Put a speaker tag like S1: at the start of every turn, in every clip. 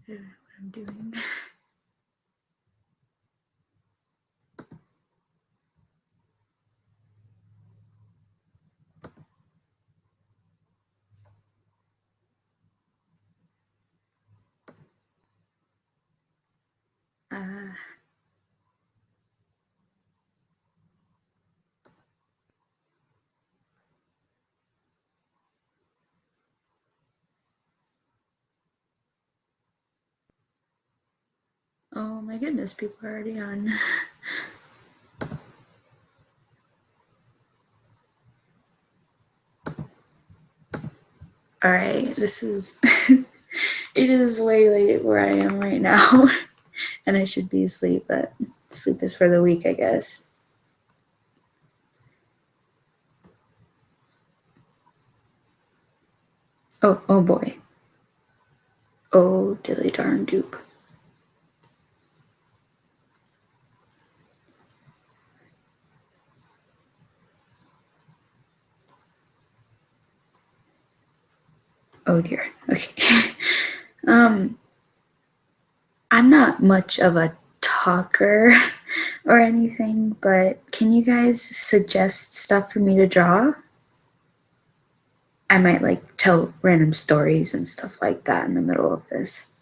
S1: I don't know what I'm doing. Oh my goodness, people are already on. Alright, this is... it is way late where I am right now. And I should be asleep, but sleep is for the weak, I guess. Oh boy. Oh, dilly darn dupe. Oh dear. Okay. I'm not much of a talker or anything, but can you guys suggest stuff for me to draw? I might like tell random stories and stuff like that in the middle of this.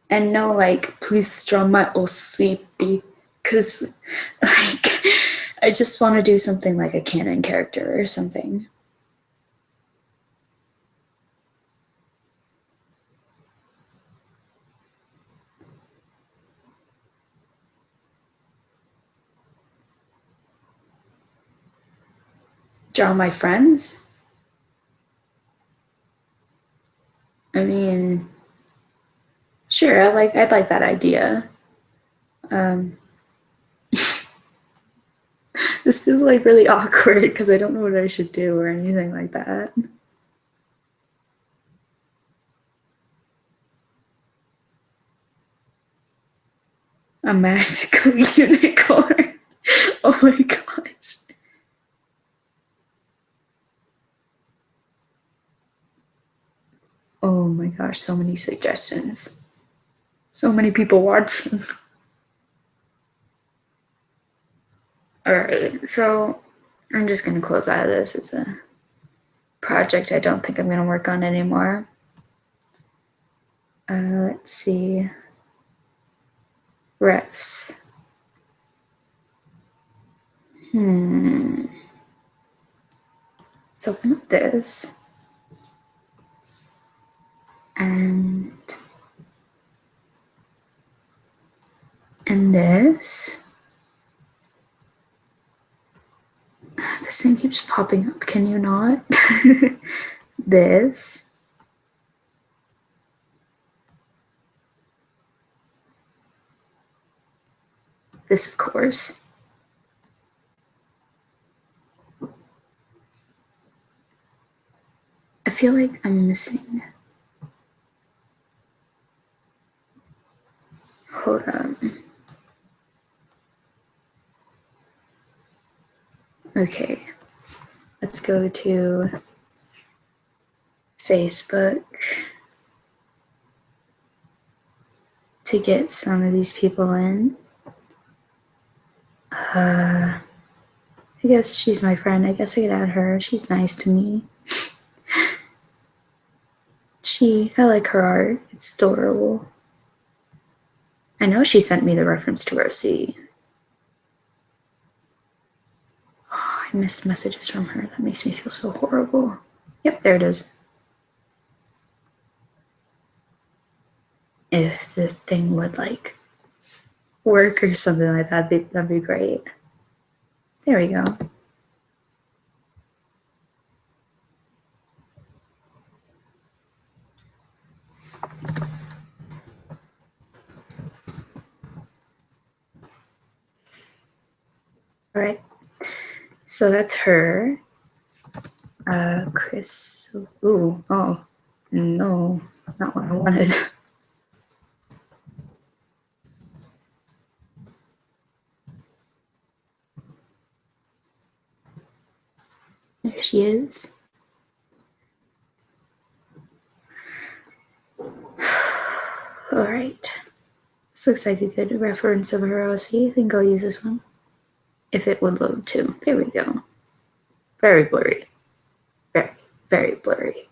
S1: And no, like, please draw my OCP, because, like, I just want to do something like a canon character or something. Draw my friends? I mean, sure, I'd like that idea. This feels like really awkward because I don't know what I should do or anything like that. A magical unicorn. Oh my gosh. Oh my gosh, so many suggestions. So many people watching. Alright, so I'm just gonna close out of this. It's a project I don't think I'm gonna work on anymore. Let's see. Reps. Let's open up this. And this. This thing keeps popping up. Can you not? This. This, of course. I feel like I'm missing. Hold up. Okay. Let's go to Facebook to get some of these people in. I guess she's my friend. I guess I could add her. She's nice to me. I like her art. It's adorable. I know she sent me the reference to RC. Oh, I missed messages from her. That makes me feel so horrible. Yep, there it is. If this thing would like work or something like that, that'd be great. There we go. All right. So that's her. Chris. Ooh, oh, no, not what I wanted. There she is. Alright. This looks like a good reference of her OC. I think I'll use this one. If it would load too. There we go. Very blurry. Very, very blurry.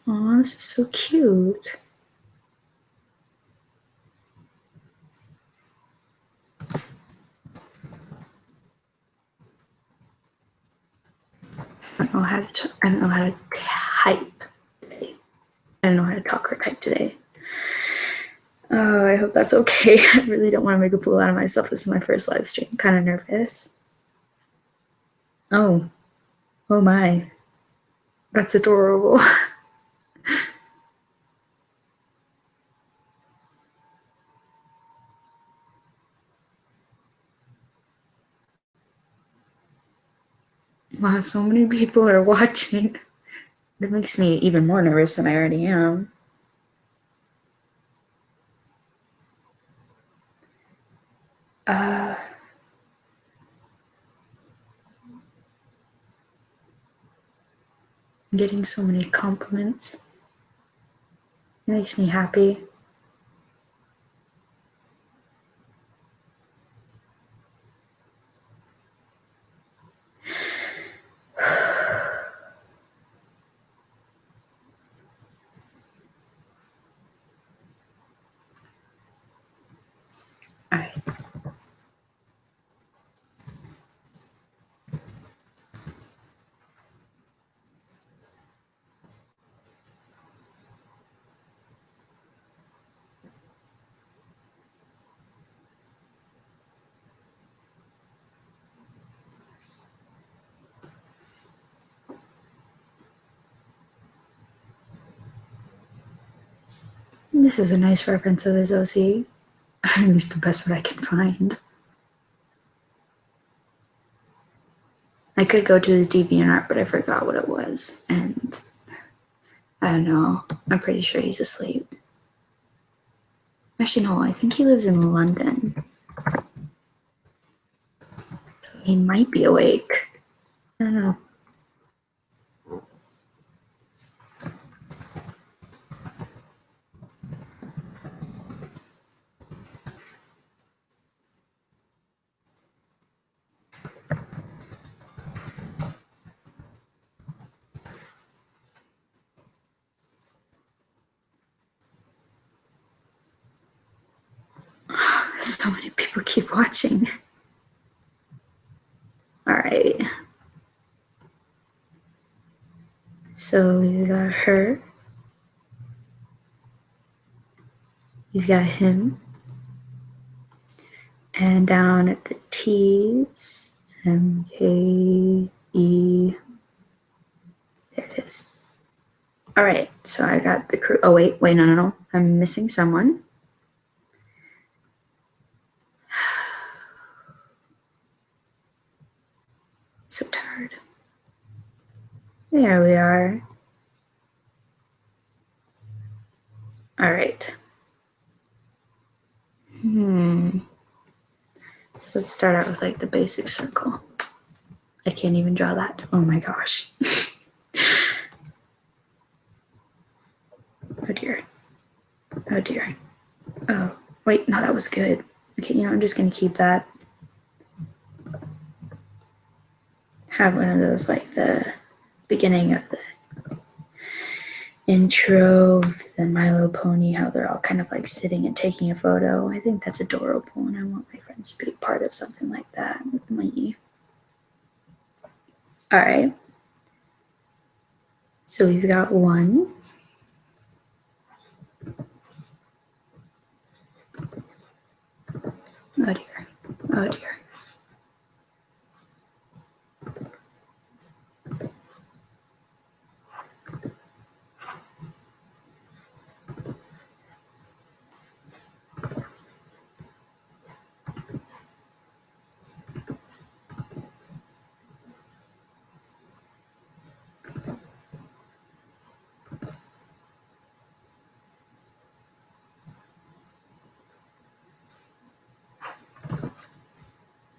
S1: Aw, this is so cute. I don't know how to type today. I don't know how to talk or type today. Oh, I hope that's okay. I really don't want to make a fool out of myself. This is my first live stream. I'm kind of nervous. Oh. Oh my. That's adorable. Wow, so many people are watching. That makes me even more nervous than I already am. I'm getting so many compliments. It makes me happy. All right. This is a nice reference of his OC. At least the best that I can find. I could go to his DeviantArt, but I forgot what it was. And I don't know. I'm pretty sure he's asleep. Actually, no, I think he lives in London. So he might be awake. I don't know. So many people keep watching. All right. So we got her. You've got him. And down at the T's, MKE. There it is. All right. So I got the crew. Oh, wait, no. I'm missing someone. So tired. There we are. All right. So let's start out with like the basic circle. I can't even draw that. Oh my gosh. Oh dear. Oh dear. Oh, wait, no, that was good. Okay, I'm just gonna keep that. Have one of those like the beginning of the intro of the Milo pony, how they're all kind of like sitting and taking a photo. I think that's adorable, and I want my friends to be part of something like that with me. All right. So we've got one. Oh dear. Oh dear.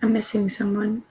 S1: I'm missing someone.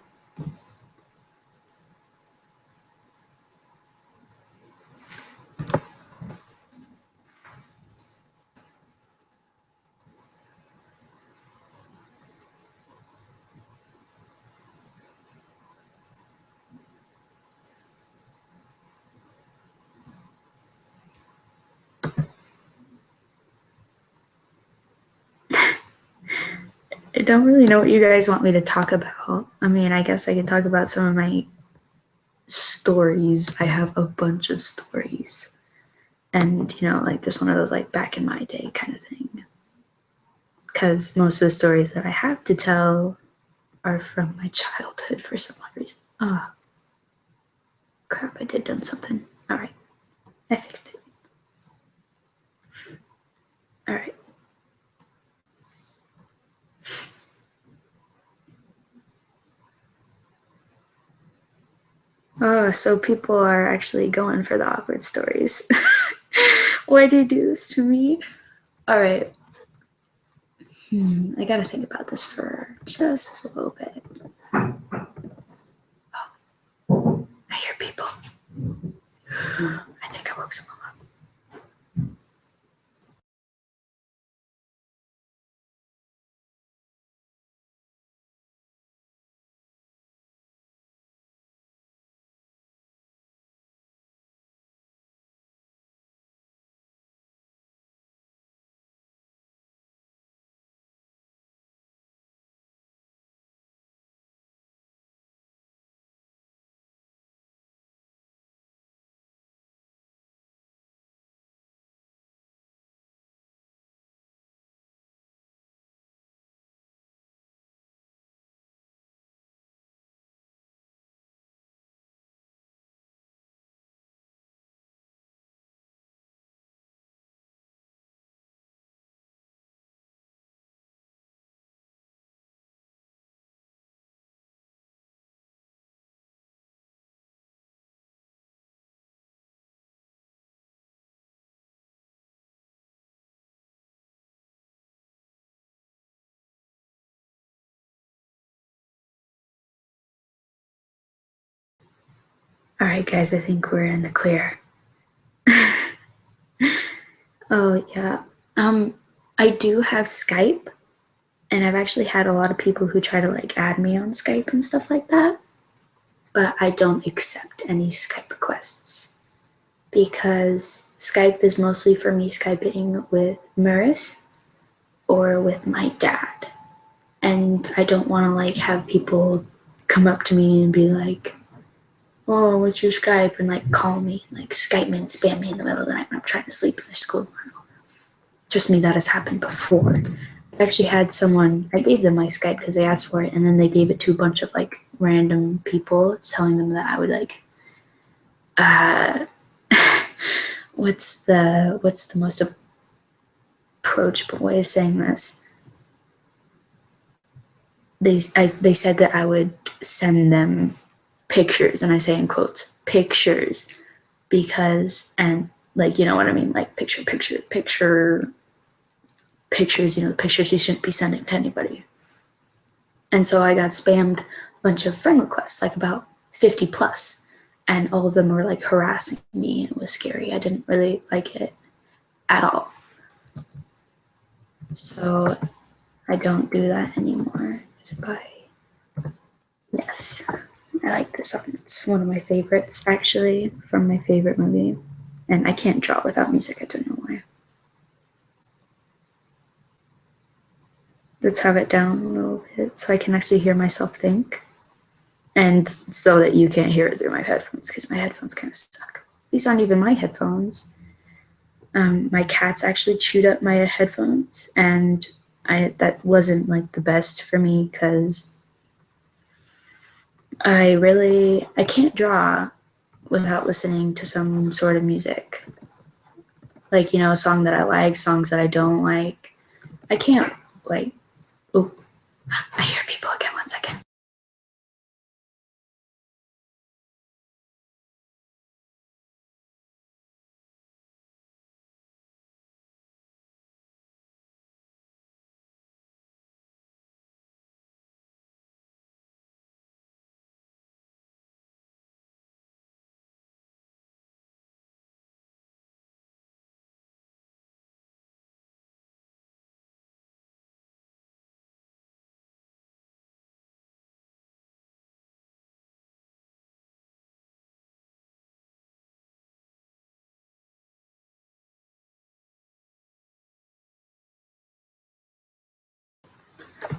S1: don't really know what you guys want me to talk about. I mean, I guess I can talk about some of my stories. I have a bunch of stories. And, like just one of those like back in my day kind of thing. Because most of the stories that I have to tell are from my childhood for some odd reason. Oh, crap, I did done something. All right, I fixed it. All right. Oh, so people are actually going for the awkward stories. Why do you do this to me? All right. I gotta think about this for just a little bit. Oh, I hear people. I think I woke someone up. All right, guys, I think we're in the clear. Oh, yeah. I do have Skype, and I've actually had a lot of people who try to like add me on Skype and stuff like that, but I don't accept any Skype requests because Skype is mostly for me Skyping with Maris or with my dad. And I don't want to like have people come up to me and be like, "Oh, what's your Skype?" and like call me, like Skype me and spam me in the middle of the night when I'm trying to sleep in their school. Trust me, that has happened before. I actually had someone, I gave them my Skype because they asked for it, and then they gave it to a bunch of like random people, telling them that I would like, uh, what's the most approachable way of saying this? They said that I would send them pictures, and I say in quotes, pictures, because, and like, you know what I mean? Like pictures, the pictures you shouldn't be sending to anybody. And so I got spammed a bunch of friend requests, like about 50 plus, and all of them were like harassing me, and it was scary. I didn't really like it at all. So I don't do that anymore. Yes, I like this song. It's one of my favorites, actually, from my favorite movie. And I can't draw without music. I don't know why. Let's have it down a little bit so I can actually hear myself think. And so that you can't hear it through my headphones, because my headphones kind of suck. These aren't even my headphones. My cats actually chewed up my headphones, and that wasn't like the best for me because I can't draw without listening to some sort of music. Like, a song that I like, songs that I don't like. I can't, like, oh, I hear people again. 1 second.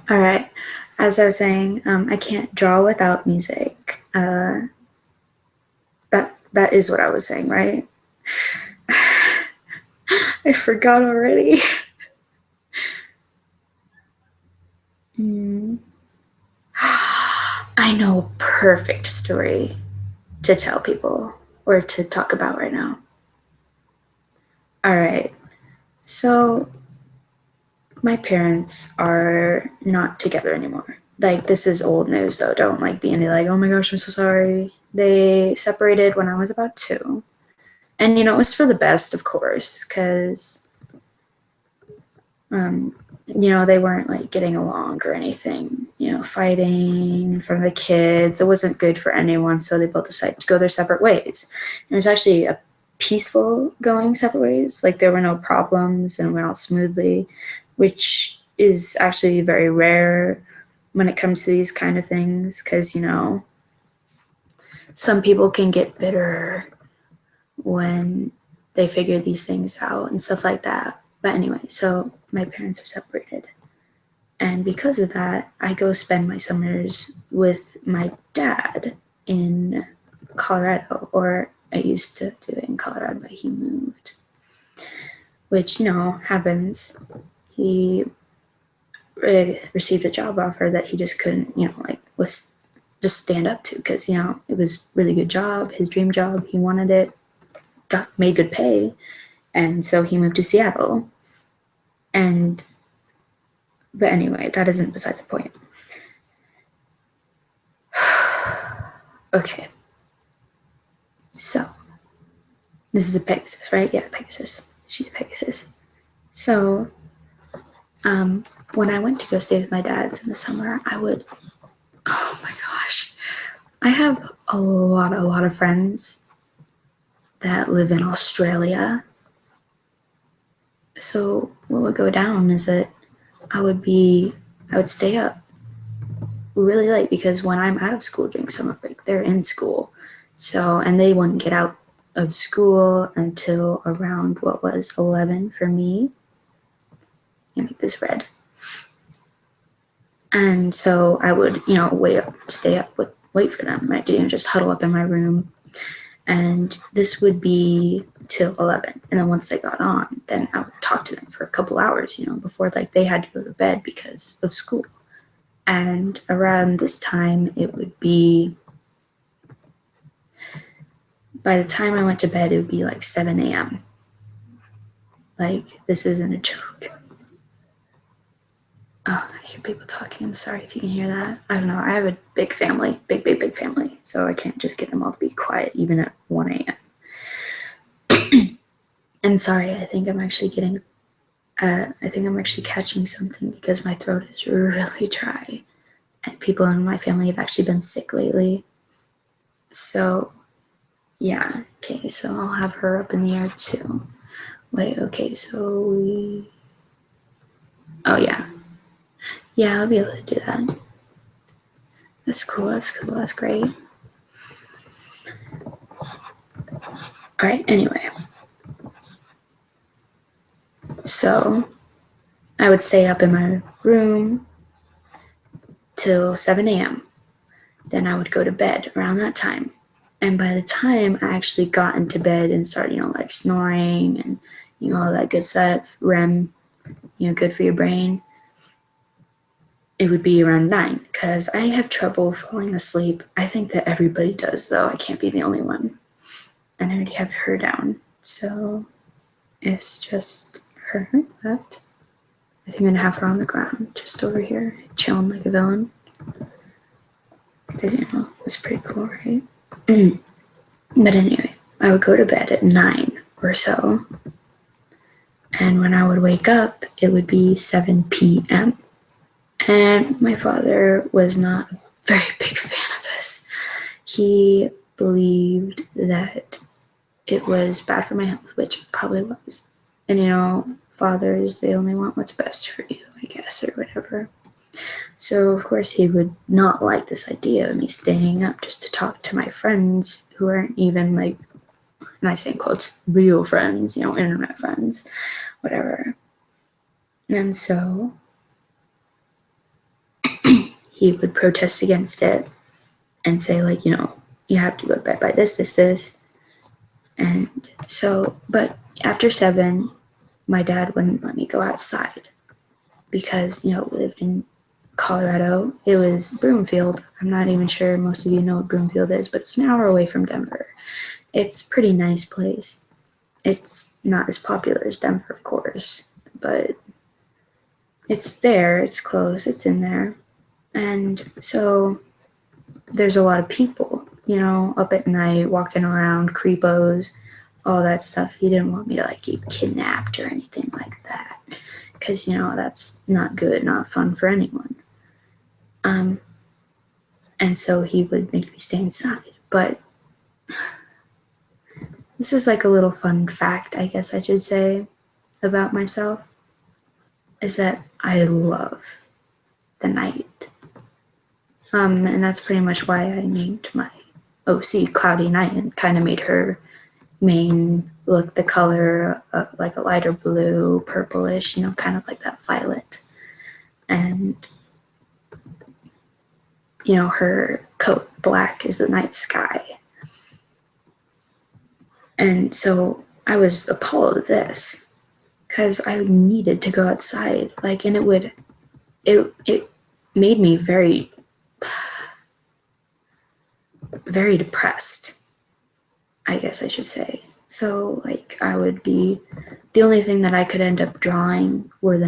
S1: All right. As I was saying, I can't draw without music. That is what I was saying, right? I forgot already. Mm. I know a perfect story to tell people or to talk about right now. All right. So, my parents are not together anymore. Like, this is old news, though. Don't like be any like, oh my gosh, I'm so sorry. They separated when I was about 2. And, it was for the best, of course, because, they weren't like getting along or anything, fighting in front of the kids. It wasn't good for anyone. So they both decided to go their separate ways. And it was actually a peaceful going separate ways. Like, there were no problems and it went all smoothly, which is actually very rare when it comes to these kind of things. Cause, some people can get bitter when they figure these things out and stuff like that. But anyway, so my parents are separated. And because of that, I go spend my summers with my dad in Colorado, or I used to do it in Colorado, but he moved, which, happens. He received a job offer that he just couldn't, was just stand up to because, it was really good job, his dream job. He wanted it, made good pay. And so he moved to Seattle. But anyway, that isn't besides the point. Okay. So, this is a Pegasus, right? Yeah, Pegasus. She's a Pegasus. So, when I went to go stay with my dad's in the summer, oh my gosh, I have a lot of friends that live in Australia. So what would go down is that I would stay up really late because when I'm out of school during summer break, they're in school. So, and they wouldn't get out of school until around what was 11 for me. Let me make this red. And so I would, stay up wait for them, right? Just huddle up in my room. And this would be till 11. And then once they got on, then I would talk to them for a couple hours, before like they had to go to bed because of school. And around this time, it would be, by the time I went to bed, it would be like 7 a.m. Like, this isn't a joke. Oh, I hear people talking. I'm sorry if you can hear that. I don't know. I have a big family, big family. So I can't just get them all to be quiet even at 1 a.m. And sorry, I think I'm actually catching something because my throat is really dry. And people in my family have actually been sick lately. So, yeah. Okay, so I'll have her up in the air too. Wait, okay, so oh, yeah. Yeah, I'll be able to do that. That's cool, that's great. Alright, anyway. So, I would stay up in my room till 7 a.m. Then I would go to bed around that time. And by the time I actually got into bed and started, like snoring and, all that good stuff, REM, good for your brain, it would be around 9 because I have trouble falling asleep. I think that everybody does, though. I can't be the only one. And I already have her down. So it's just her left. I think I'm going to have her on the ground, just over here, chilling like a villain. Because, it's pretty cool, right? But anyway, I would go to bed at 9 or so. And when I would wake up, it would be 7 p.m. And my father was not a very big fan of this. He believed that it was bad for my health, which it probably was. And, fathers, they only want what's best for you, I guess, or whatever. So, of course, he would not like this idea of me staying up just to talk to my friends who aren't even, like, and I say in quotes, real friends, internet friends, whatever. And so he would protest against it and say, like, you have to go to bed by this. And so, but after 7, my dad wouldn't let me go outside because, we lived in Colorado. It was Broomfield. I'm not even sure most of you know what Broomfield is, but it's an hour away from Denver. It's a pretty nice place. It's not as popular as Denver, of course, but it's there, it's close, it's in there. And so there's a lot of people, up at night, walking around, creepos, all that stuff. He didn't want me to like get kidnapped or anything like that, because that's not good, not fun for anyone. And so he would make me stay inside. But this is like a little fun fact, I guess I should say, about myself, is that I love the night. And that's pretty much why I named my OC Cloudy Night, and kind of made her main look the color like a lighter blue, purplish, kind of like that violet. And, her coat, black, is the night sky. And so I was appalled at this because I needed to go outside, and it made me very, very depressed, I guess I should say. So I would be, the only thing that I could end up drawing was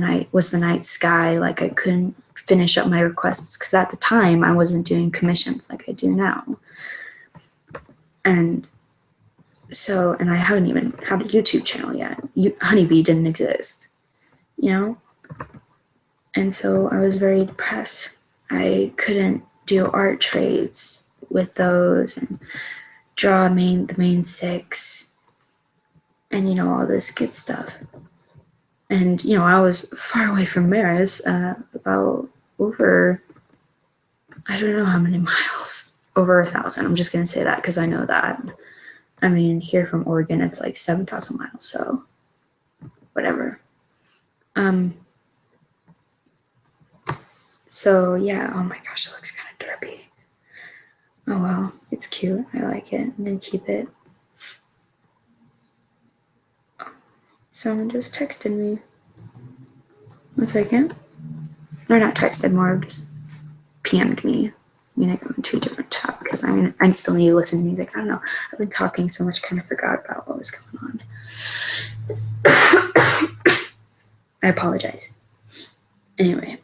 S1: the night sky. I couldn't finish up my requests because at the time I wasn't doing commissions like I do now. And so, and I haven't even had a YouTube channel yet. Honeybee didn't exist, And so I was very depressed. I couldn't do art trades with those and draw the main 6 and, all this good stuff. And, I was far away from Maris, about over, I don't know how many miles, over 1,000. I'm just going to say that because I know that. I mean, here from Oregon, it's like 7,000 miles, so whatever. So yeah, oh my gosh, it looks kind of derpy. Oh well, it's cute. I like it. I'm gonna keep it. Someone just texted me. 1 second. Or not texted, more just PM'd me. I'm gonna go into a different tab because I still need to listen to music. I don't know. I've been talking so much, kind of forgot about what was going on. I apologize. Anyway.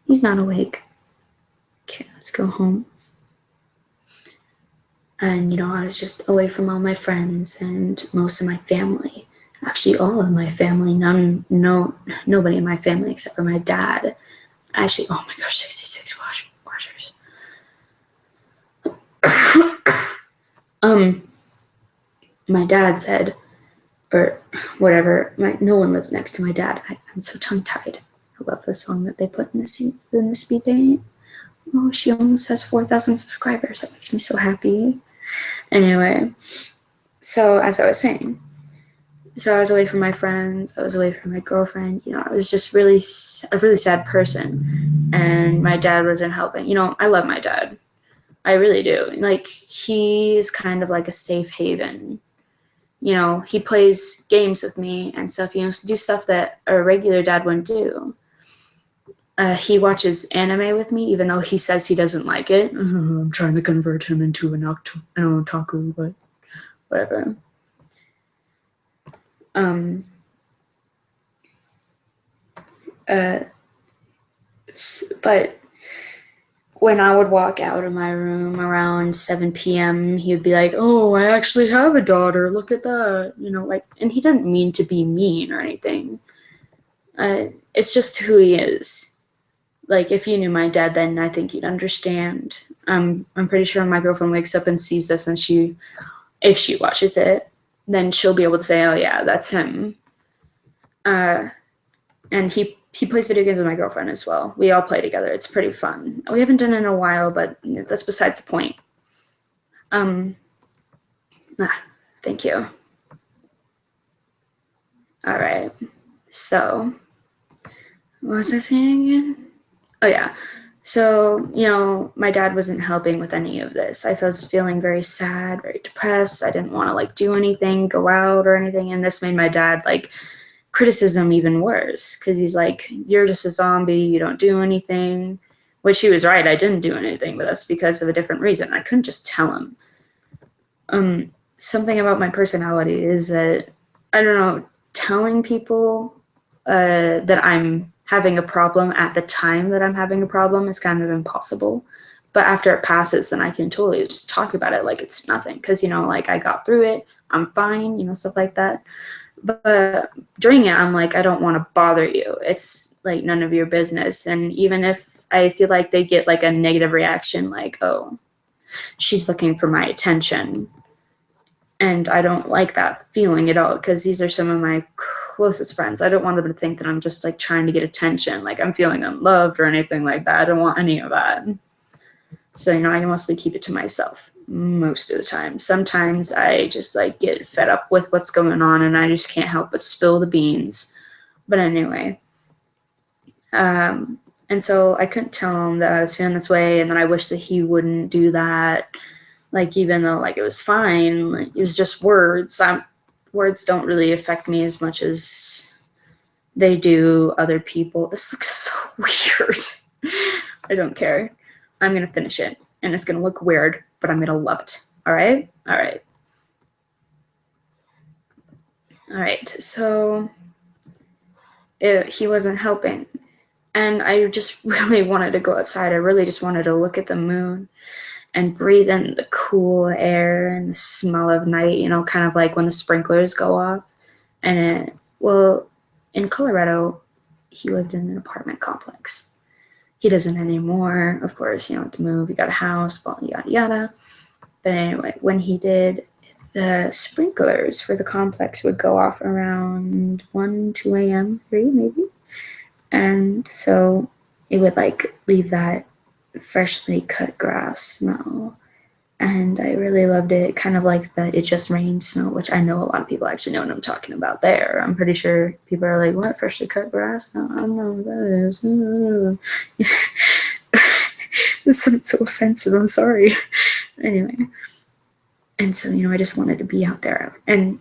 S1: He's not awake. Okay, let's go home. And, I was just away from all my friends and most of my family. Actually, all of my family. Nobody in my family except for my dad. Actually, oh my gosh, 66 washers. My dad said, or whatever, no one lives next to my dad. I'm so tongue-tied. I love the song that they put in the speed paint. Oh, she almost has 4,000 subscribers. That makes me so happy. Anyway, so as I was saying, so I was away from my friends. I was away from my girlfriend. I was just a really sad person. And my dad wasn't helping. I love my dad. I really do. He is kind of like a safe haven. He plays games with me and stuff, do stuff that a regular dad wouldn't do. He watches anime with me, even though he says he doesn't like it. I'm trying to convert him into an otaku, but whatever. But when I would walk out of my room around 7 p.m., he would be like, "Oh, I actually have a daughter. Look at that." And he didn't mean to be mean or anything. It's just who he is. If you knew my dad, then I think you'd understand. I'm pretty sure when my girlfriend wakes up and sees this, and if she watches it, then she'll be able to say, "Oh yeah, that's him." And he plays video games with my girlfriend as well. We all play together. It's pretty fun. We haven't done it in a while, but that's besides the point. Thank you. All right. So What was I saying again? Oh, yeah. So, my dad wasn't helping with any of this. I was feeling very sad, very depressed. I didn't want to like do anything, go out or anything. And this made my dad like criticism even worse because he's like, you're just a zombie. You don't do anything. Which he was right. I didn't do anything, but that's because of a different reason. I couldn't just tell him. Something about my personality is that, I don't know, telling people that I'm having a problem at the time that I'm having a problem is kind of impossible. But after it passes, then I can totally just talk about it like it's nothing. Because, like I got through it, I'm fine, stuff like that. But during it, I'm like, I don't want to bother you. It's like none of your business. And even if I feel like they get like a negative reaction, like, oh, she's looking for my attention. And I don't like that feeling at all because these are some of my closest friends. I don't want them to think that I'm just like trying to get attention, like I'm feeling unloved or anything like that. I don't want any of that. So, I mostly keep it to myself most of the time. Sometimes I just like get fed up with what's going on and I just can't help but spill the beans. But anyway, and so I couldn't tell him that I was feeling this way and that I wish that he wouldn't do that. Like, even though like it was fine, like, it was just words. Words don't really affect me as much as they do other people. This looks so weird. I don't care. I'm going to finish it. And it's going to look weird, but I'm going to love it. All right? All right. All right. So he wasn't helping. And I just really wanted to go outside. I really just wanted to look at the moon and breathe in the cool air and the smell of night, kind of like when the sprinklers go off. And in Colorado, he lived in an apartment complex. He doesn't anymore, of course, he moved, he got a house, yada, yada. But anyway, when he did, the sprinklers for the complex would go off around 1, 2 a.m., 3 maybe. And so it would like leave that freshly cut grass smell. And I really loved it, kind of like the It Just Rained smell, which I know a lot of people actually know what I'm talking about there. I'm pretty sure people are like, what, freshly cut grass? I don't know what that is. This sounds so offensive, I'm sorry. Anyway, and so, I just wanted to be out there. And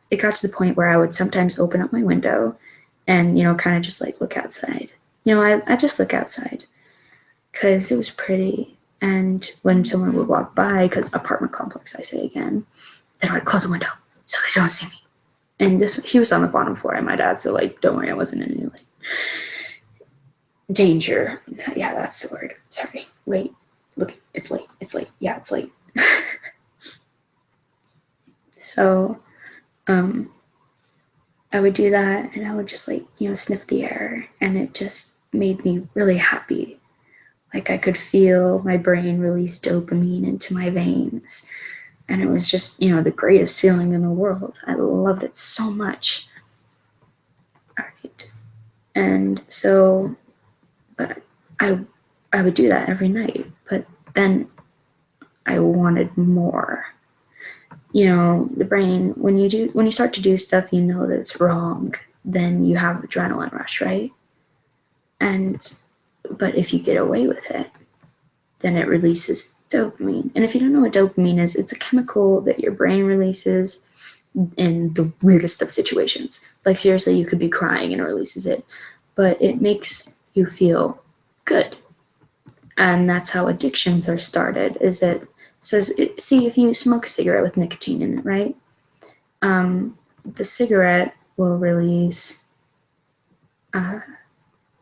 S1: it got to the point where I would sometimes open up my window and, kind of just like look outside. I just look outside because it was pretty. And when someone would walk by, because apartment complex, I say again, then I would close the window so they don't see me. And he was on the bottom floor, and my dad, so like, don't worry, I wasn't in any like danger. Yeah, that's the word. Sorry, late. Look, it's late. It's late. Yeah, it's late. So, I would do that, and I would just like sniff the air, and it just made me really happy. Like I could feel my brain release dopamine into my veins. And it was just, the greatest feeling in the world. I loved it so much. All right. And so, but I would do that every night. But then I wanted more. The brain, when you start to do stuff you know that it's wrong, then you have adrenaline rush, right? But if you get away with it, then it releases dopamine. And if you don't know what dopamine is, it's a chemical that your brain releases in the weirdest of situations. Like seriously, you could be crying and it releases it, but it makes you feel good. And that's how addictions are started. See, if you smoke a cigarette with nicotine in it, right? The cigarette will release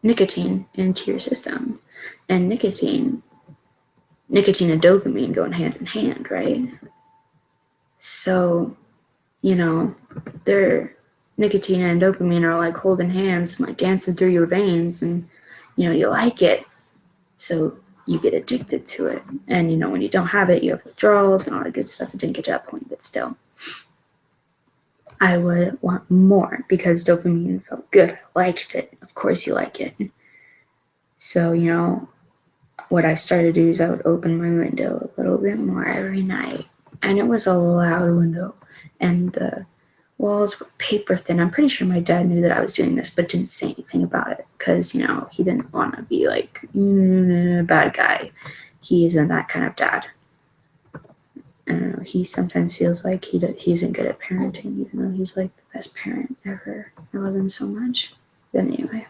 S1: nicotine into your system, and nicotine and dopamine going hand in hand, right? So, nicotine and dopamine are like holding hands and like dancing through your veins, and you like it, so you get addicted to it. And when you don't have it, you have withdrawals and all that good stuff. It didn't get to that point, but still, I would want more because dopamine felt good. I liked it. Of course you like it. So, what I started to do is I would open my window a little bit more every night. And it was a loud window. And the walls were paper thin. I'm pretty sure my dad knew that I was doing this, but didn't say anything about it because, you know, he didn't want to be like, bad guy. He isn't that kind of dad. I don't know. He sometimes feels like he isn't good at parenting, even though he's like the best parent ever. I love him so much. But anyway,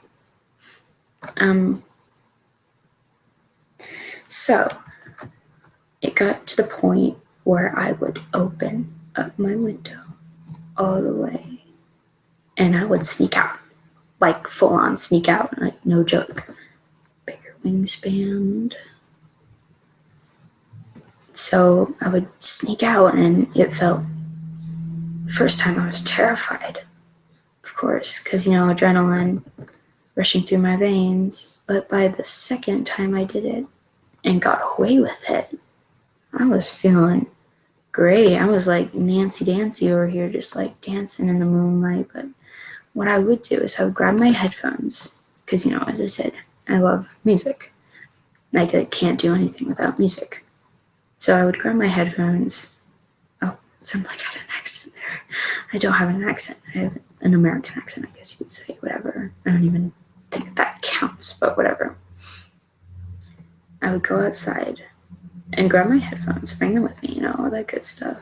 S1: so it got to the point where I would open up my window all the way, and I would sneak out, like full on sneak out, like no joke. Bigger wingspan. So I would sneak out, and it felt, first time I was terrified, of course, because, you know, adrenaline rushing through my veins. But by the second time I did it and got away with it, I was feeling great. I was like Nancy Dancy over here, just like dancing in the moonlight. But what I would do is I would grab my headphones, because, you know, as I said, I love music. Like, I can't do anything without music. So I would grab my headphones. Oh, it sounded like I had an accent there. I don't have an accent. I have an American accent, I guess you could say. Whatever. I don't even think that counts, but whatever. I would go outside and grab my headphones, bring them with me, you know, all that good stuff.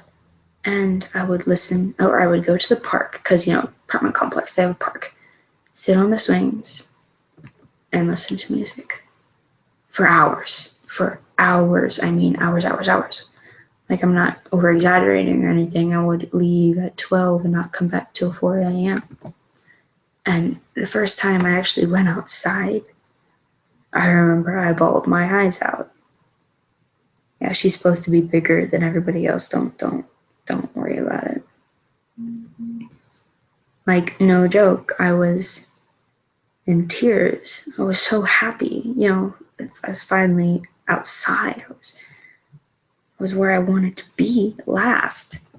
S1: And I would listen, or I would go to the park, because, you know, apartment complex, they have a park. Sit on the swings and listen to music for hours. For hours. I mean, hours. Like, I'm not over exaggerating or anything. I would leave at 12 and not come back till 4 a.m. And the first time I actually went outside, I remember I bawled my eyes out. Yeah, she's supposed to be bigger than everybody else. Don't worry about it. Like, no joke, I was in tears. I was so happy. You know, I was finally outside. I was where I wanted to be last.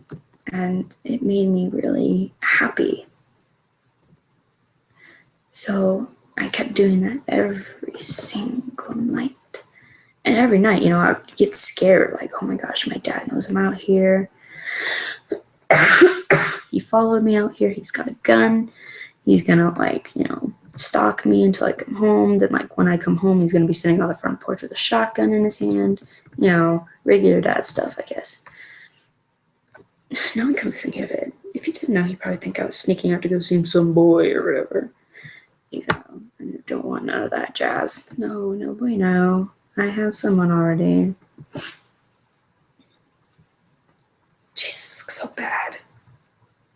S1: And it made me really happy. So I kept doing that every single night. And every night, you know, I would get scared, like, oh my gosh, my dad knows I'm out here. He followed me out here. He's got a gun. He's gonna, like, you know, stalk me until I come home. Then, like, when I come home, he's gonna be sitting on the front porch with a shotgun in his hand. You know, regular dad stuff, I guess. Now I come to think of it, if he didn't know, he'd probably think I was sneaking out to go see some boy or whatever. Even though I don't want none of that jazz. No boy, no. I have someone already. Jesus, looks so bad.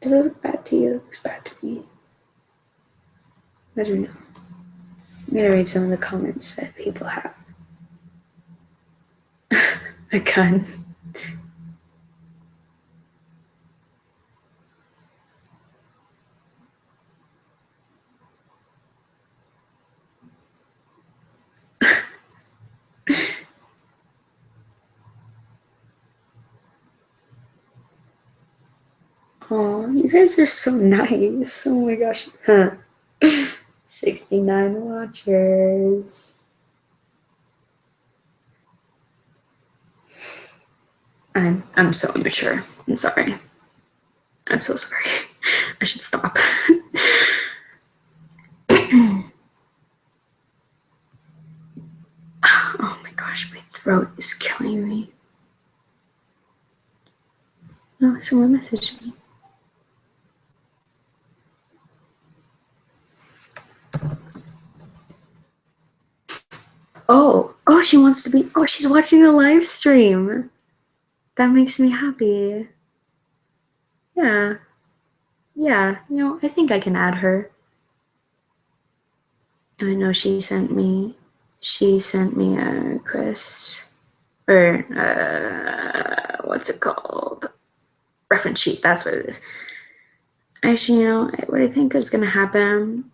S1: Does it look bad to you? It looks bad to me. I don't know. I'm gonna read some of the comments that people have. A gun. Oh, you guys are so nice. Oh my gosh. 69 watchers. I'm so immature. I'm sorry. I'm so sorry. I should stop. Oh my gosh, my throat is killing me. Oh, someone messaged me. Oh, she wants to be, she's watching a live stream. That makes me happy. Yeah, you know, I think I can add her. I know she sent me a request, or what's it called? Reference sheet, that's what it is. Actually, you know, what I think is gonna happen,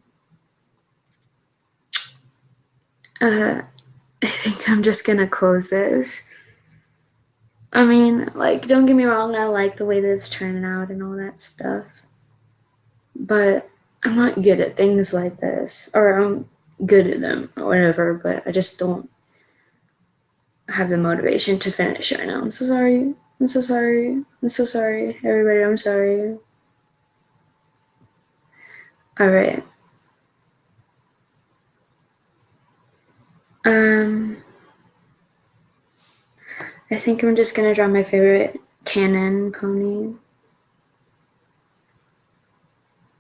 S1: I think I'm just gonna close this. I mean, like, don't get me wrong, I like the way that it's turning out and all that stuff, but I'm not good at things like this, or I'm good at them or whatever, but I just don't have the motivation to finish right now. I'm so sorry, everybody, I'm sorry. All right. I think I'm just gonna draw my favorite cannon pony.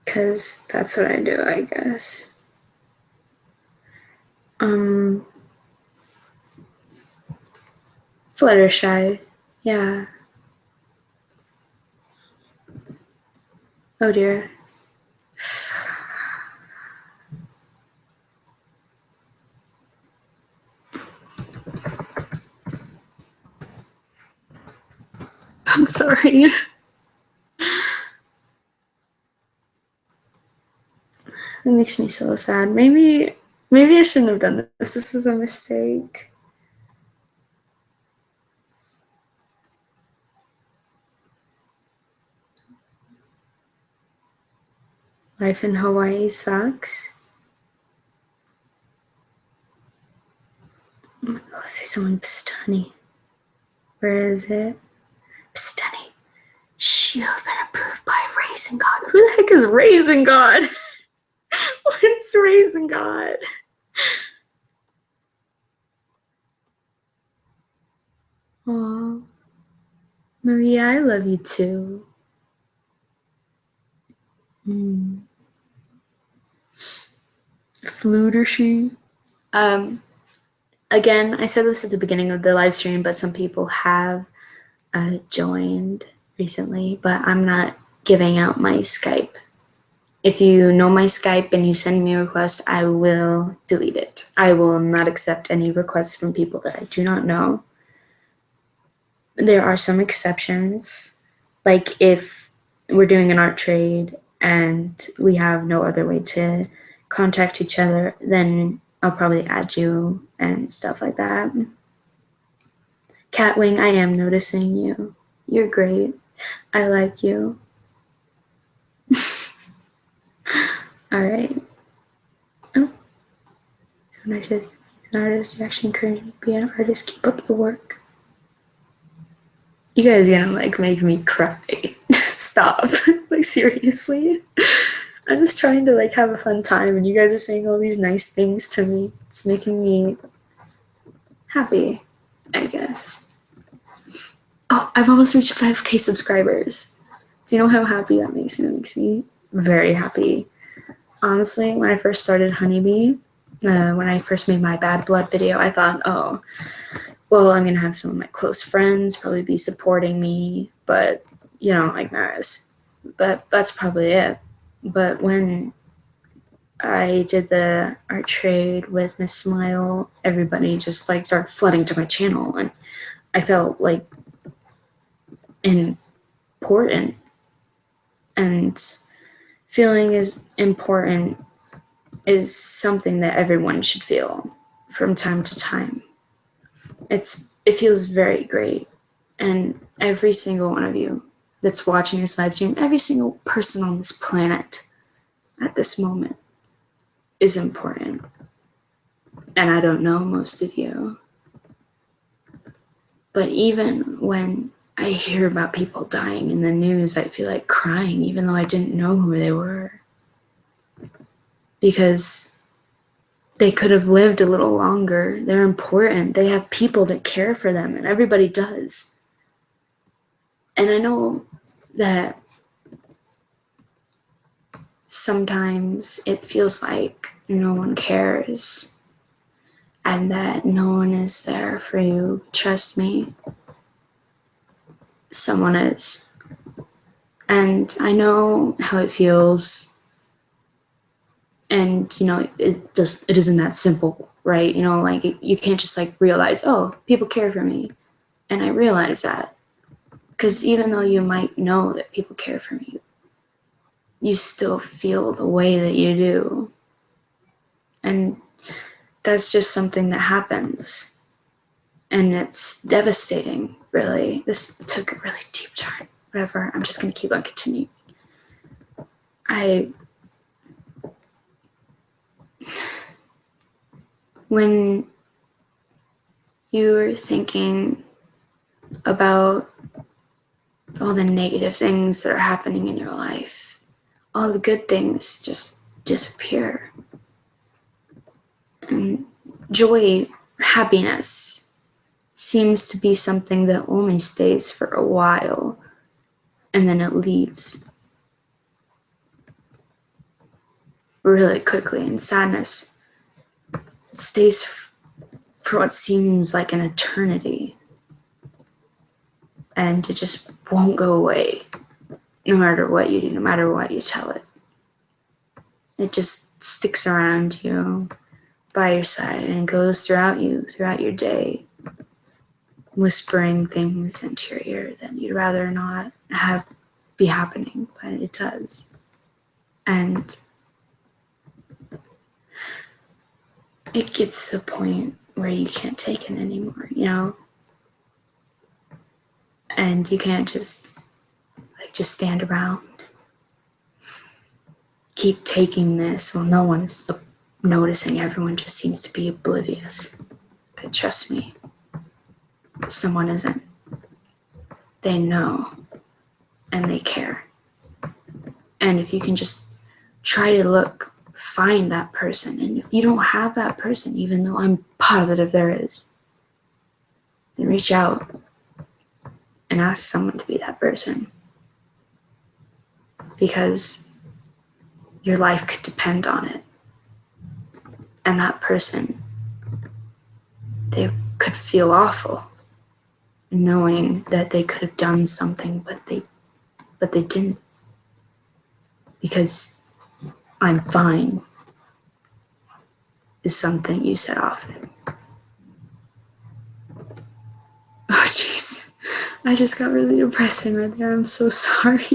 S1: Because that's what I do, I guess. Fluttershy. Yeah. Oh dear. I'm sorry. It makes me so sad. Maybe I shouldn't have done this. This was a mistake. Life in Hawaii sucks. Oh, say someone Pstani. Where is it? Pstani. You've been approved by Raisin God. Who the heck is Raisin God? What is Raisin God? Aw. Maria, I love you too. Flutershy. Again, I said this at the beginning of the live stream, but some people have joined recently, but I'm not giving out my Skype. If you know my Skype and you send me a request, I will delete it. I will not accept any requests from people that I do not know. There are some exceptions, like if we're doing an art trade and we have no other way to contact each other, then I'll probably add you and stuff like that. Catwing, I am noticing you. You're great. I like you. All right. Oh, so an artist, you actually encourage me to be an artist. Keep up the work. You guys gonna like make me cry. Stop. Like seriously. I'm just trying to like have a fun time and you guys are saying all these nice things to me. It's making me happy, I guess. Oh, I've almost reached 5K subscribers. Do you know how happy that makes me? That makes me very happy. Honestly, when I first started Honeybee, when I first made my Bad Blood video, I thought, oh, well, I'm going to have some of my close friends probably be supporting me, but, you know, like Maris. But that's probably it. But when I did the art trade with Miss Smile, everybody just like started flooding to my channel, and I felt like important. And feeling is important is something that everyone should feel from time to time. It feels very great, and every single one of you that's watching this live stream, every single person on this planet at this moment is important. And I don't know most of you, but even when I hear about people dying in the news, I feel like crying even though I didn't know who they were, because they could have lived a little longer. They're important. They have people that care for them, and everybody does. And I know that sometimes it feels like no one cares and that no one is there for you. Trust me, someone is. And I know how it feels. And, you know, it isn't that simple, right? You know, like you can't just like realize, oh, people care for me. And I realize that. Because even though you might know that people care for you, you still feel the way that you do. And that's just something that happens. And it's devastating, really. This took a really deep turn. Whatever, I'm just going to keep on continuing. When you're thinking about all the negative things that are happening in your life, all the good things just disappear. And joy, happiness, seems to be something that only stays for a while and then it leaves really quickly. And sadness, it stays for what seems like an eternity. And it just won't go away, no matter what you do, no matter what you tell it. It just sticks around you, by your side, and goes throughout your day, whispering things into your ear that you'd rather not have be happening, but it does. And it gets to the point where you can't take it anymore, and you can't just stand around, keep taking this. Well, no one's noticing, everyone just seems to be oblivious. But trust me, if someone isn't, they know and they care. And if you can just try to find that person, and if you don't have that person, even though I'm positive there is, then reach out and ask someone to be that person. Because your life could depend on it. And that person, they could feel awful knowing that they could have done something, but they didn't. Because I'm fine is something you said often. Oh jeez, I just got really depressing right there. I'm so sorry.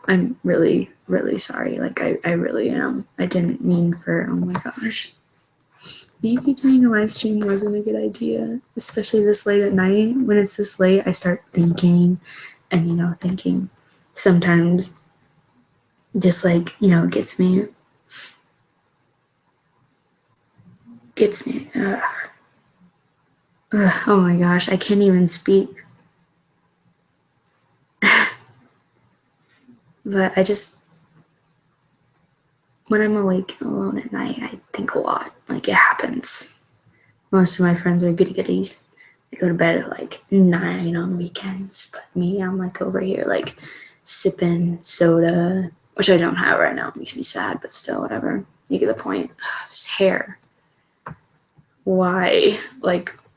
S1: I'm really, really sorry. I really am. I didn't mean for, oh my gosh. Maybe doing a live stream wasn't a good idea, especially this late at night. When it's this late, I start thinking, and thinking sometimes just gets me. Ugh. Oh my gosh, I can't even speak. But when I'm awake and alone at night, I think a lot. It happens. Most of my friends are goody goodies. They go to bed at 9 on weekends. But me, I'm over here sipping soda, which I don't have right now. It makes me sad, but still, whatever. You get the point. This hair. Why?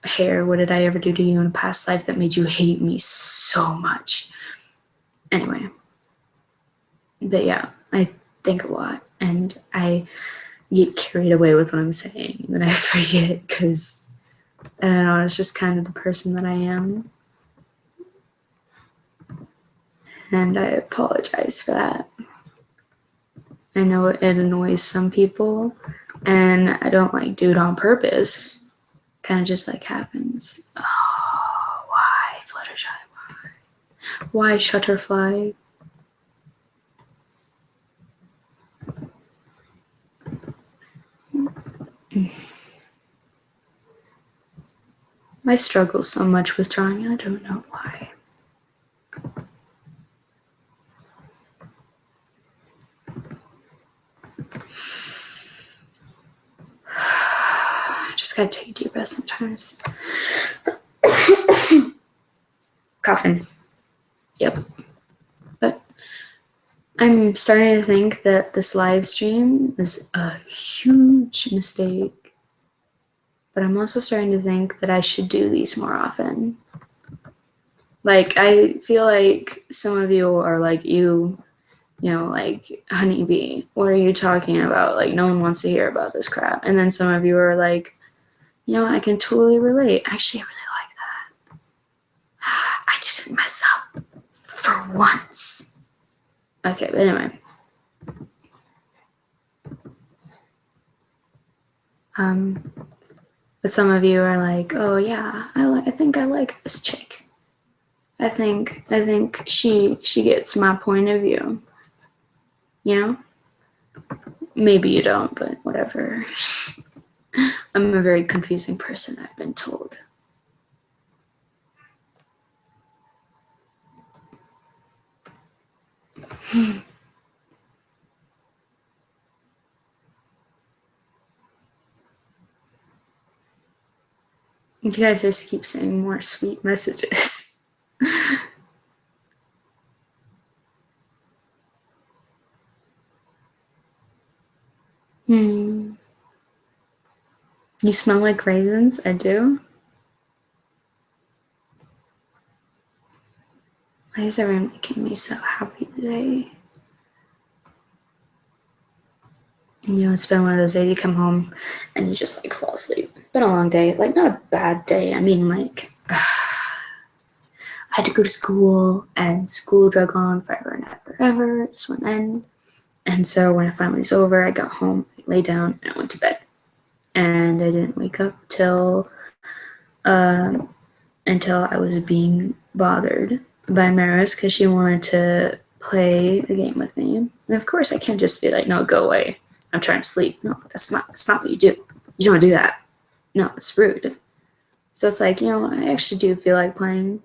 S1: Hair, what did I ever do to you in a past life that made you hate me so much? Anyway. But yeah, I think a lot, and I get carried away with what I'm saying, and then I forget, because I don't know, it's just kind of the person that I am. And I apologize for that. I know it annoys some people, and I don't do it on purpose. Kind of just happens. Oh, why, Fluttershy, why? Why, Shutterfly? I struggle so much with drawing, and I don't know why. I just gotta take a deep breath sometimes. Coughing. Yep. But I'm starting to think that this live stream is a huge mistake. But I'm also starting to think that I should do these more often. I feel like some of you are Honeybee, what are you talking about? No one wants to hear about this crap. And then some of you are I can totally relate. Actually, I really like that. I didn't mess up for once. Okay, but anyway. But some of you are oh yeah, I think I like this chick. I think she gets my point of view. Maybe you don't, but whatever. I'm a very confusing person, I've been told. You guys just keep saying more sweet messages. You smell like raisins? I do. Why is everyone making me so happy today? You know, it's been one of those days you come home and you just like fall asleep. Been a long day. Like, not a bad day. I mean, like, I had to go to school and school drug on forever and ever, ever. It just wouldn't end. And so when it finally was over, I got home, I lay down, and I went to bed. And I didn't wake up until I was being bothered by Maris because she wanted to play a game with me. And of course, I can't just be like, no, go away. I'm trying to sleep. No, that's not what you do. You don't do that. No, it's rude. So it's like, I actually do feel like playing.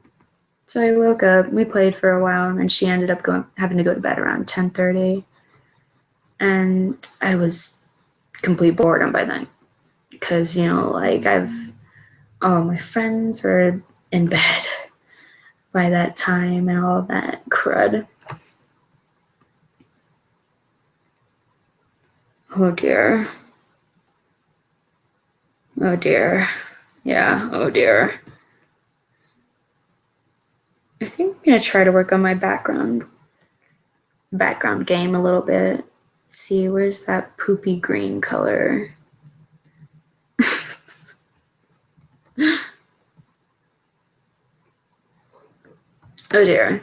S1: So I woke up, we played for a while, and then she ended up having to go to bed around 10:30. And I was complete boredom by then. Because, like all my friends were in bed by that time and all that crud. Oh dear. Oh dear. Yeah, oh dear. I think I'm gonna try to work on my background game a little bit. See, where's that poopy green color? Oh dear.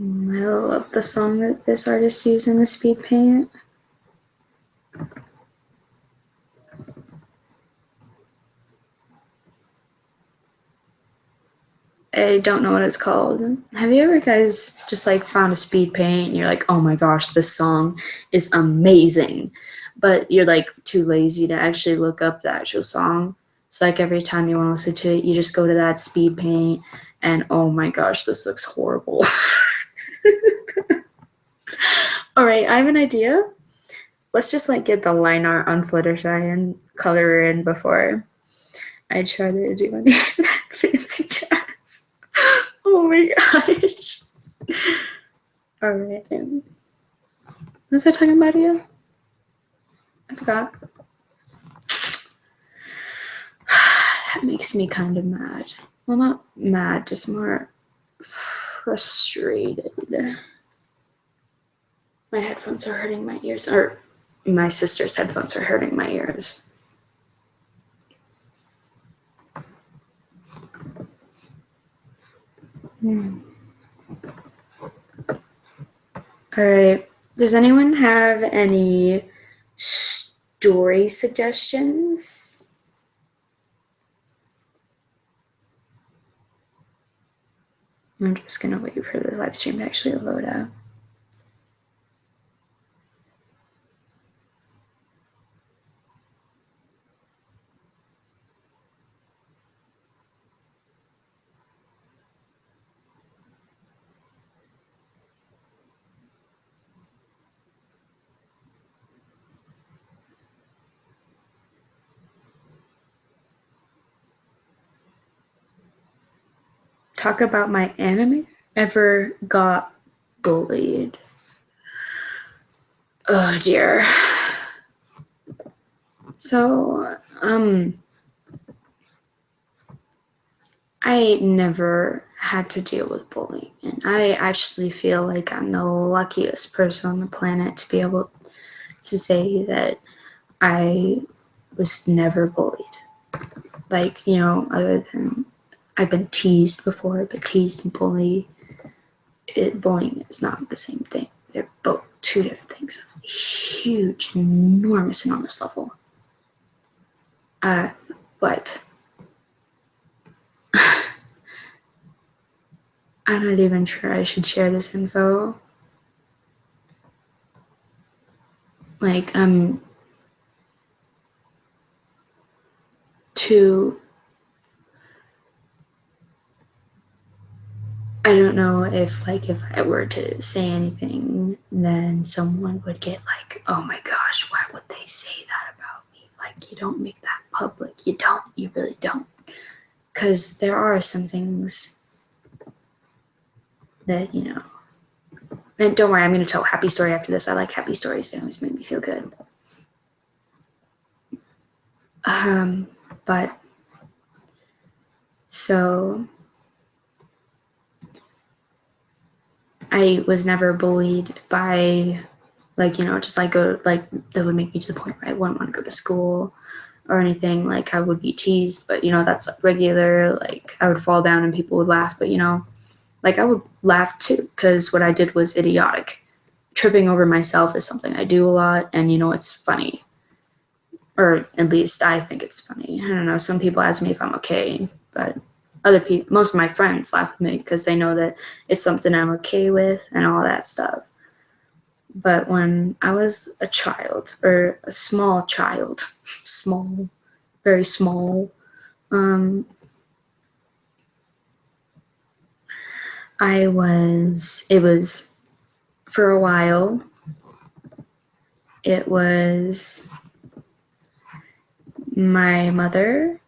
S1: I love the song that this artist used in the speed paint. I don't know what it's called. Have you ever guys just like found a speed paint and you're like, oh my gosh, this song is amazing, but you're like too lazy to actually look up the actual song. So like every time you want to listen to it, you just go to that speed paint and oh my gosh, this looks horrible. All right, I have an idea. Let's just like get the line art on Fluttershy and color in before I try to do any of that fancy jazz. Oh my gosh. All right. Was I talking about you? I forgot. That makes me kind of mad. Well, not mad, just more frustrated. My headphones are hurting my ears, or my sister's headphones are hurting my ears. All right. Does anyone have any story suggestions? I'm just gonna wait for the live stream to actually load up. Talk about my anime ever got bullied. Oh dear. So, I never had to deal with bullying, and I actually feel like I'm the luckiest person on the planet to be able to say that I was never bullied. Like, other than I've been teased before, but teased and bullying is not the same thing. They're both two different things. Huge, enormous level. But I'm not even sure I should share this info. like too. I don't know if if I were to say anything, then someone would get like, oh my gosh, why would they say that about me? Like, you don't make that public. You don't. You really don't. Because there are some things that, and don't worry, I'm going to tell a happy story after this. I like happy stories. They always make me feel good. But so I was never bullied by just go that would make me to the point where I wouldn't want to go to school or anything. Like I would be teased, but that's like regular. Like I would fall down and people would laugh, but I would laugh too because what I did was idiotic. Tripping over myself is something I do a lot, and it's funny. Or at least I think it's funny. I don't know. Some people ask me if I'm okay, but other people, most of my friends laugh at me because they know that it's something I'm okay with and all that stuff. But when I was a child, or a small child, small, very small, it was for a while, it was my mother,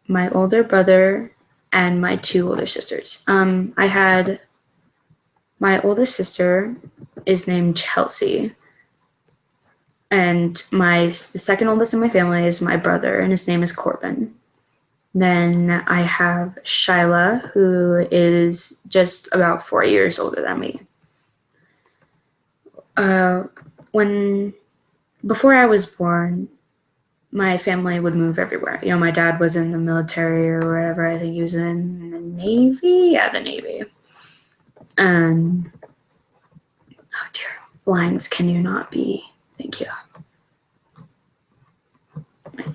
S1: my older brother, and my two older sisters. I had my oldest sister is named Chelsea, and the second oldest in my family is my brother, and his name is Corbin. Then I have Shyla, who is just about 4 years older than me. Before I was born, my family would move everywhere. My dad was in the military or whatever. I think he was in the Navy. Yeah, the Navy. And oh dear, blinds, can you not be? Thank you.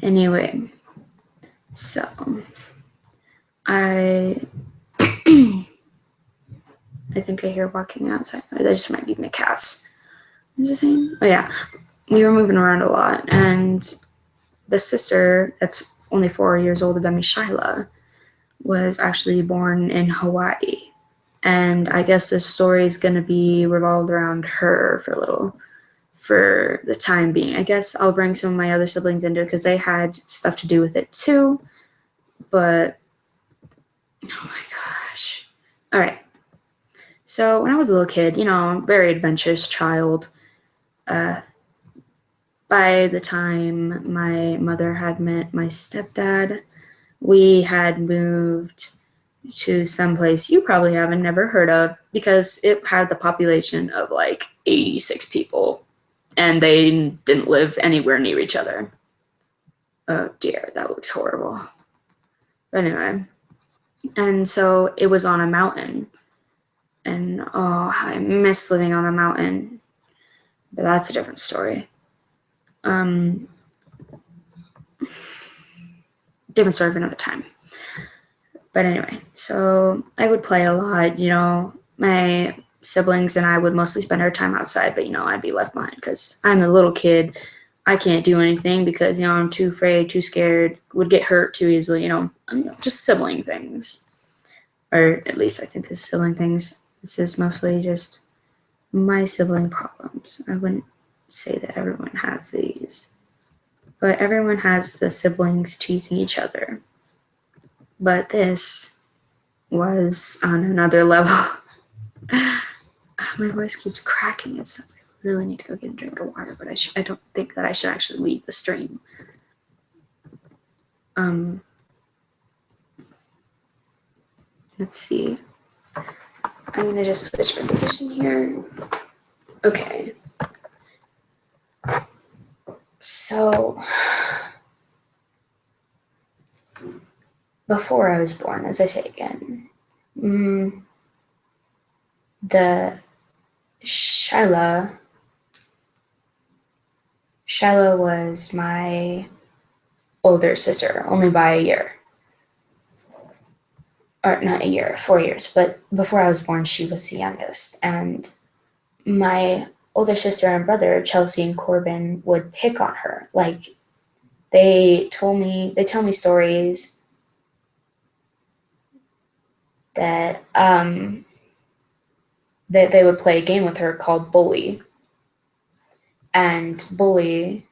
S1: Anyway, so I think I hear walking outside. That just might be my cats. Is the same? Oh yeah, we were moving around a lot, and the sister that's only 4 years older than me, Shyla, was actually born in Hawaii. And I guess this story is going to be revolved around her for the time being. I guess I'll bring some of my other siblings into it because they had stuff to do with it too. But, oh my gosh. All right. So when I was a little kid, very adventurous child, by the time my mother had met my stepdad, we had moved to some place you probably haven't never heard of because it had the population of 86 people and they didn't live anywhere near each other. Oh dear, that looks horrible. But anyway, and so it was on a mountain, and oh, I miss living on the mountain, but that's a different story. Different story for another time. But anyway, so I would play a lot. My siblings and I would mostly spend our time outside, but I'd be left behind because I'm a little kid. I can't do anything because I'm too afraid, too scared, would get hurt too easily. Just sibling things, or at least I think this is sibling things. This is mostly just my sibling problems. I wouldn't say that everyone has these, but everyone has the siblings teasing each other. But this was on another level. My voice keeps cracking. I really need to go get a drink of water, but I don't think that I should actually leave the stream. Let's see. I'm going to just switch my position here. Okay. So, before I was born, as I say again, the Shyla was my older sister, only by a year. Or not a year, 4 years. But before I was born, she was the youngest. And my older sister and brother, Chelsea and Corbin, would pick on her. Like they tell me stories that that they would play a game with her called Bully, and Bully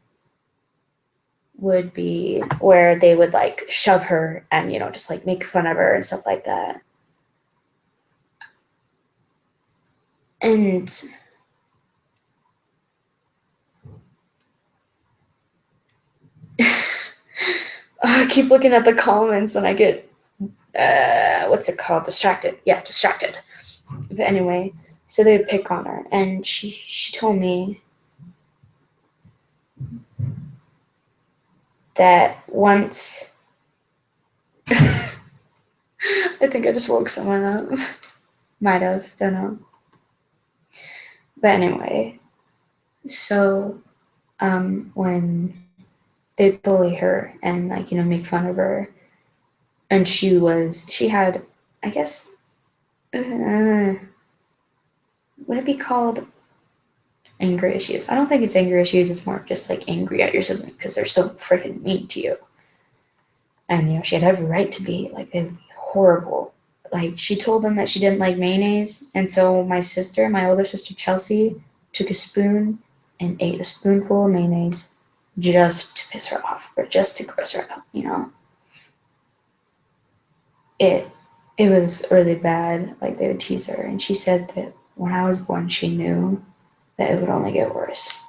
S1: would be where they would like shove her and just like make fun of her and stuff like that. And I keep looking at the comments and I get what's it called? Distracted. Yeah, distracted. But anyway, so they would pick on her, and she told me that once. I think I just woke someone up. Might have, don't know. But anyway, so when they bully her and like make fun of her, and she had, I guess, would it be called anger issues? I don't think it's anger issues. It's more just like angry at your sibling because they're so freaking mean to you. And she had every right to be like, they would be horrible. Like she told them that she didn't like mayonnaise, and so my older sister Chelsea, took a spoon and ate a spoonful of mayonnaise just to piss her off or just to gross her out. It it was really bad. Like they would tease her, and she said that when I was born, she knew that it would only get worse.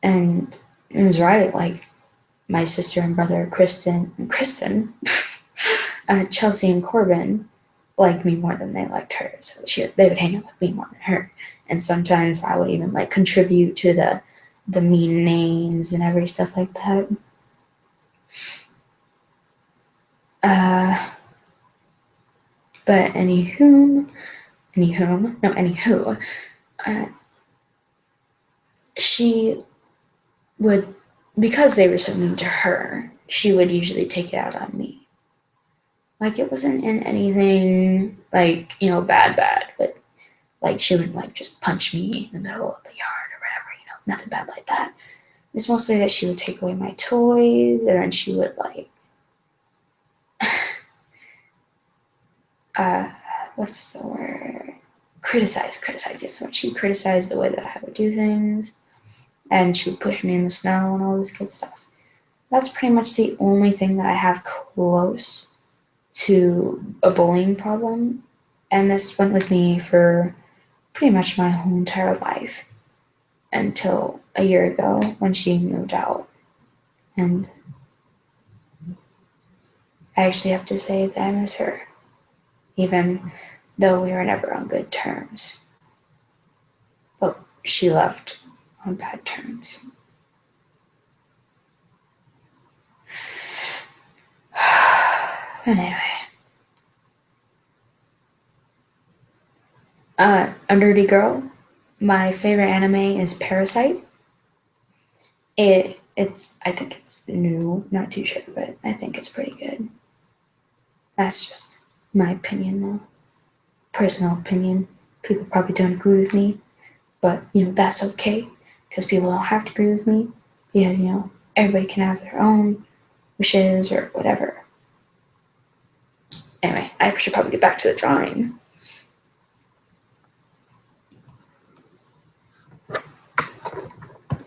S1: And it was right. Like my sister and brother Kristen, Chelsea and Corbin liked me more than they liked her. So they would hang out with me more than her. And sometimes I would even like contribute to the mean names and every stuff like that. Uh, but anywho, uh, she would, because they were so mean to her, she would usually take it out on me. Like it wasn't in anything like bad, but like she would like just punch me in the middle of the yard or whatever, nothing bad like that. It's mostly that she would take away my toys, and then she would like uh what's the word? Criticize. Yes, so she would criticize the way that I would do things, and she would push me in the snow and all this good stuff. That's pretty much the only thing that I have close to a bullying problem, and this went with me for pretty much my whole entire life until a year ago when she moved out. And I actually have to say that I miss her, even though we were never on good terms. But she left on bad terms. Anyway, a nerdy girl. My favorite anime is Parasite. It's I think it's new, not too sure, but I think it's pretty good. That's just my opinion though. Personal opinion. People probably don't agree with me, but that's okay because people don't have to agree with me because everybody can have their own wishes or whatever. Anyway, I should probably get back to the drawing.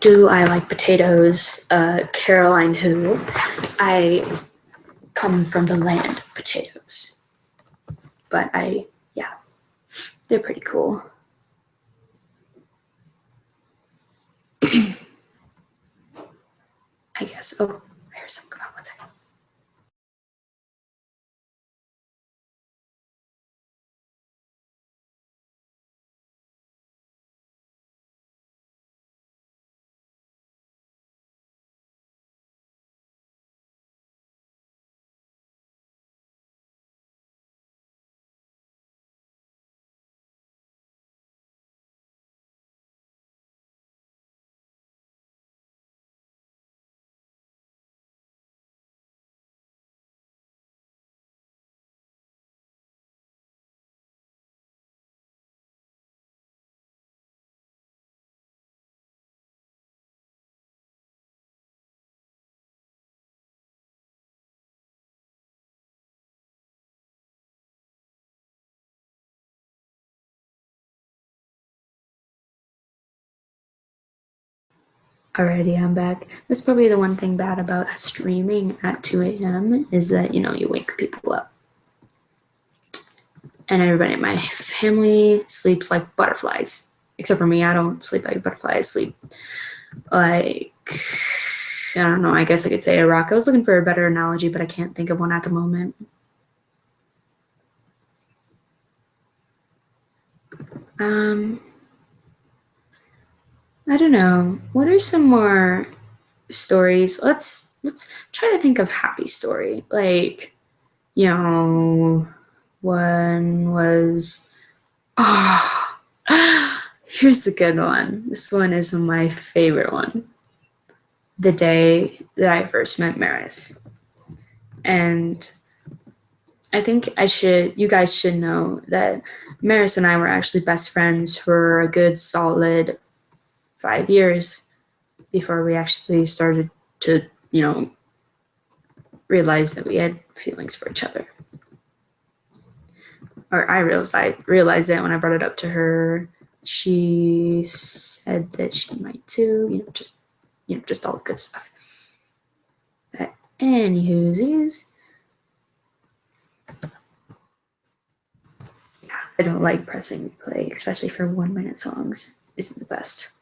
S1: Do I like potatoes? Caroline who? I come from the land of potatoes. But yeah, they're pretty cool. I guess. Oh, I hear some. Come on, one second. Alrighty, I'm back. That's probably the one thing bad about streaming at 2 a.m. is that, you wake people up. And everybody in my family sleeps like butterflies. Except for me, I don't sleep like a butterfly. I sleep like, I don't know, I guess I could say a rock. I was looking for a better analogy, but I can't think of one at the moment. I don't know. What are some more stories? Let's try to think of happy story. Like, one was oh, here's a good one. This one is my favorite one. The day that I first met Maris. And I think you guys should know that Maris and I were actually best friends for a good solid 5 years before we actually started to, realize that we had feelings for each other. Or I realized it when I brought it up to her. She said that she might too, just all the good stuff. But anywho's, yeah, I don't like pressing play, especially for 1 minute songs. Isn't the best.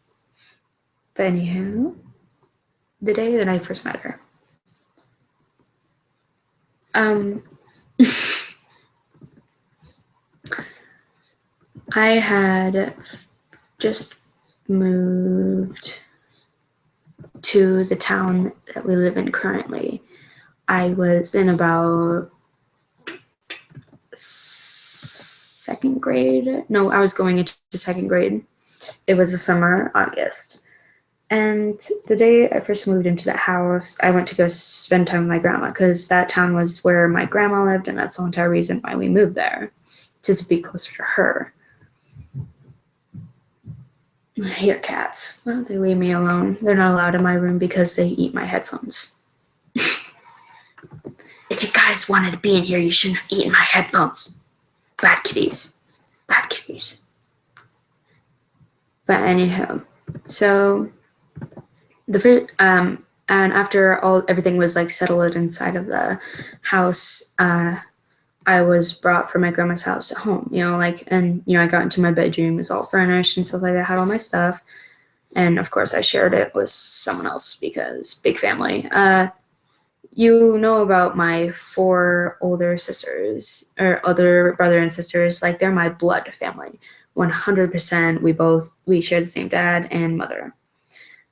S1: But anywho, the day that I first met her. I had just moved to the town that we live in currently. I was in about second grade. No, I was going into second grade. It was the summer, August. And the day I first moved into that house, I went to go spend time with my grandma because that town was where my grandma lived, and that's the entire reason why we moved there, just to be closer to her. I hear cats. Why don't they leave me alone? They're not allowed in my room because they eat my headphones. If you guys wanted to be in here, you shouldn't have eaten my headphones. Bad kitties. Bad kitties. But anyhow, so and after everything was like settled inside of the house, I was brought from my grandma's house at home, I got into my bedroom, it was all furnished and stuff like that, had all my stuff. And of course I shared it with someone else because big family. You know about my 4 older sisters or other brother and sisters, like they're my blood family. 100%. We share the same dad and mother.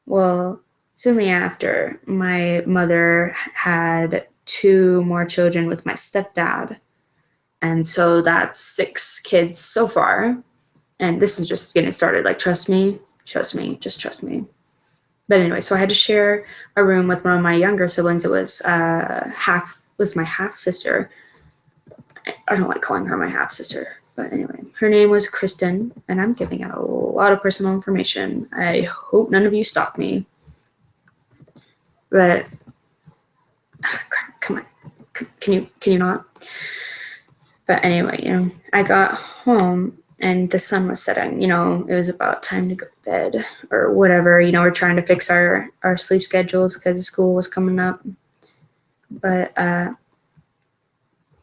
S1: Well, soon after, my mother had 2 more children with my stepdad. And so that's 6 kids so far. And this is just getting started. Like, trust me, just trust me. But anyway, so I had to share a room with one of my younger siblings. It was my half sister. I don't like calling her my half sister, but anyway, her name was Kristen, and I'm giving out a lot of personal information. I hope none of you stalk me. But come on, can you not? But anyway, I got home and the sun was setting. It was about time to go to bed or whatever. We're trying to fix our sleep schedules because the school was coming up. But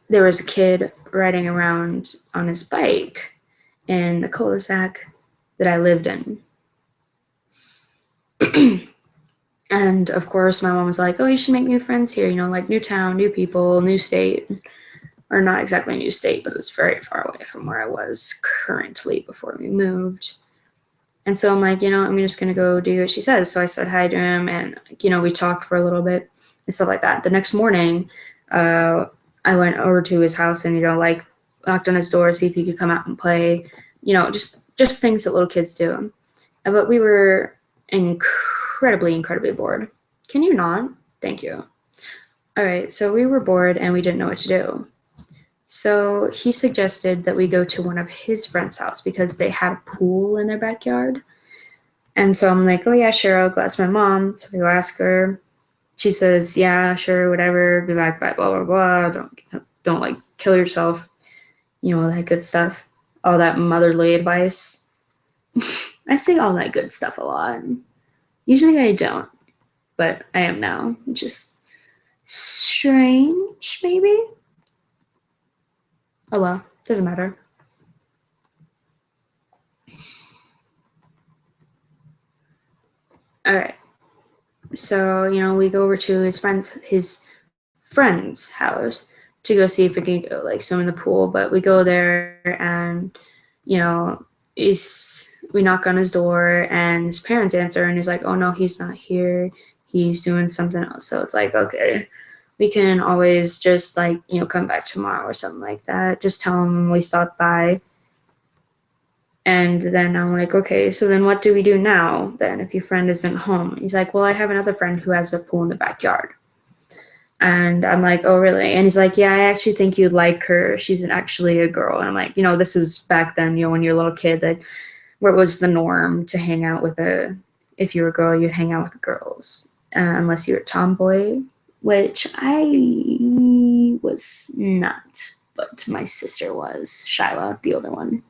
S1: there was a kid riding around on his bike in the cul-de-sac that I lived in. And of course, my mom was like, oh, you should make new friends here, like new town, new people, new state. Or not exactly a new state, but it was very far away from where I was currently before we moved. And so I'm like, I'm just going to go do what she says. So I said hi to him and, we talked for a little bit and stuff like that. The next morning, I went over to his house and, knocked on his door, see if he could come out and play, just things that little kids do. But we were incredibly bored. Can you not? Thank you. All right, so we were bored and we didn't know what to do. So he suggested that we go to one of his friends' house because they had a pool in their backyard. And so I'm like, oh yeah, sure, I'll go ask my mom. So we go ask her. She says, yeah, sure, whatever, be back by blah, blah, blah. Don't like kill yourself. All that good stuff. All that motherly advice. I say all that good stuff a lot. Usually I don't, but I am now, which is strange, maybe? Oh well, doesn't matter. All right. So, we go over to his friend's house to go see if we can go like swim in the pool, but we go there and you know, we knock on his door and his parents answer and he's like, "Oh no, he's not here. He's doing something else." So it's like, okay, we can always just like, come back tomorrow or something like that. Just tell him we stopped by. And then I'm like, okay, so then what do we do now then if your friend isn't home? He's like, well, I have another friend who has a pool in the backyard. And I'm like, oh, really? And he's like, yeah, I actually think you'd like her. She's actually a girl. And I'm like, this is back then, when you're a little kid, that where it was the norm to hang out with if you were a girl, you'd hang out with the girls, unless you were a tomboy, which I was not, but my sister was, Shyla, the older one.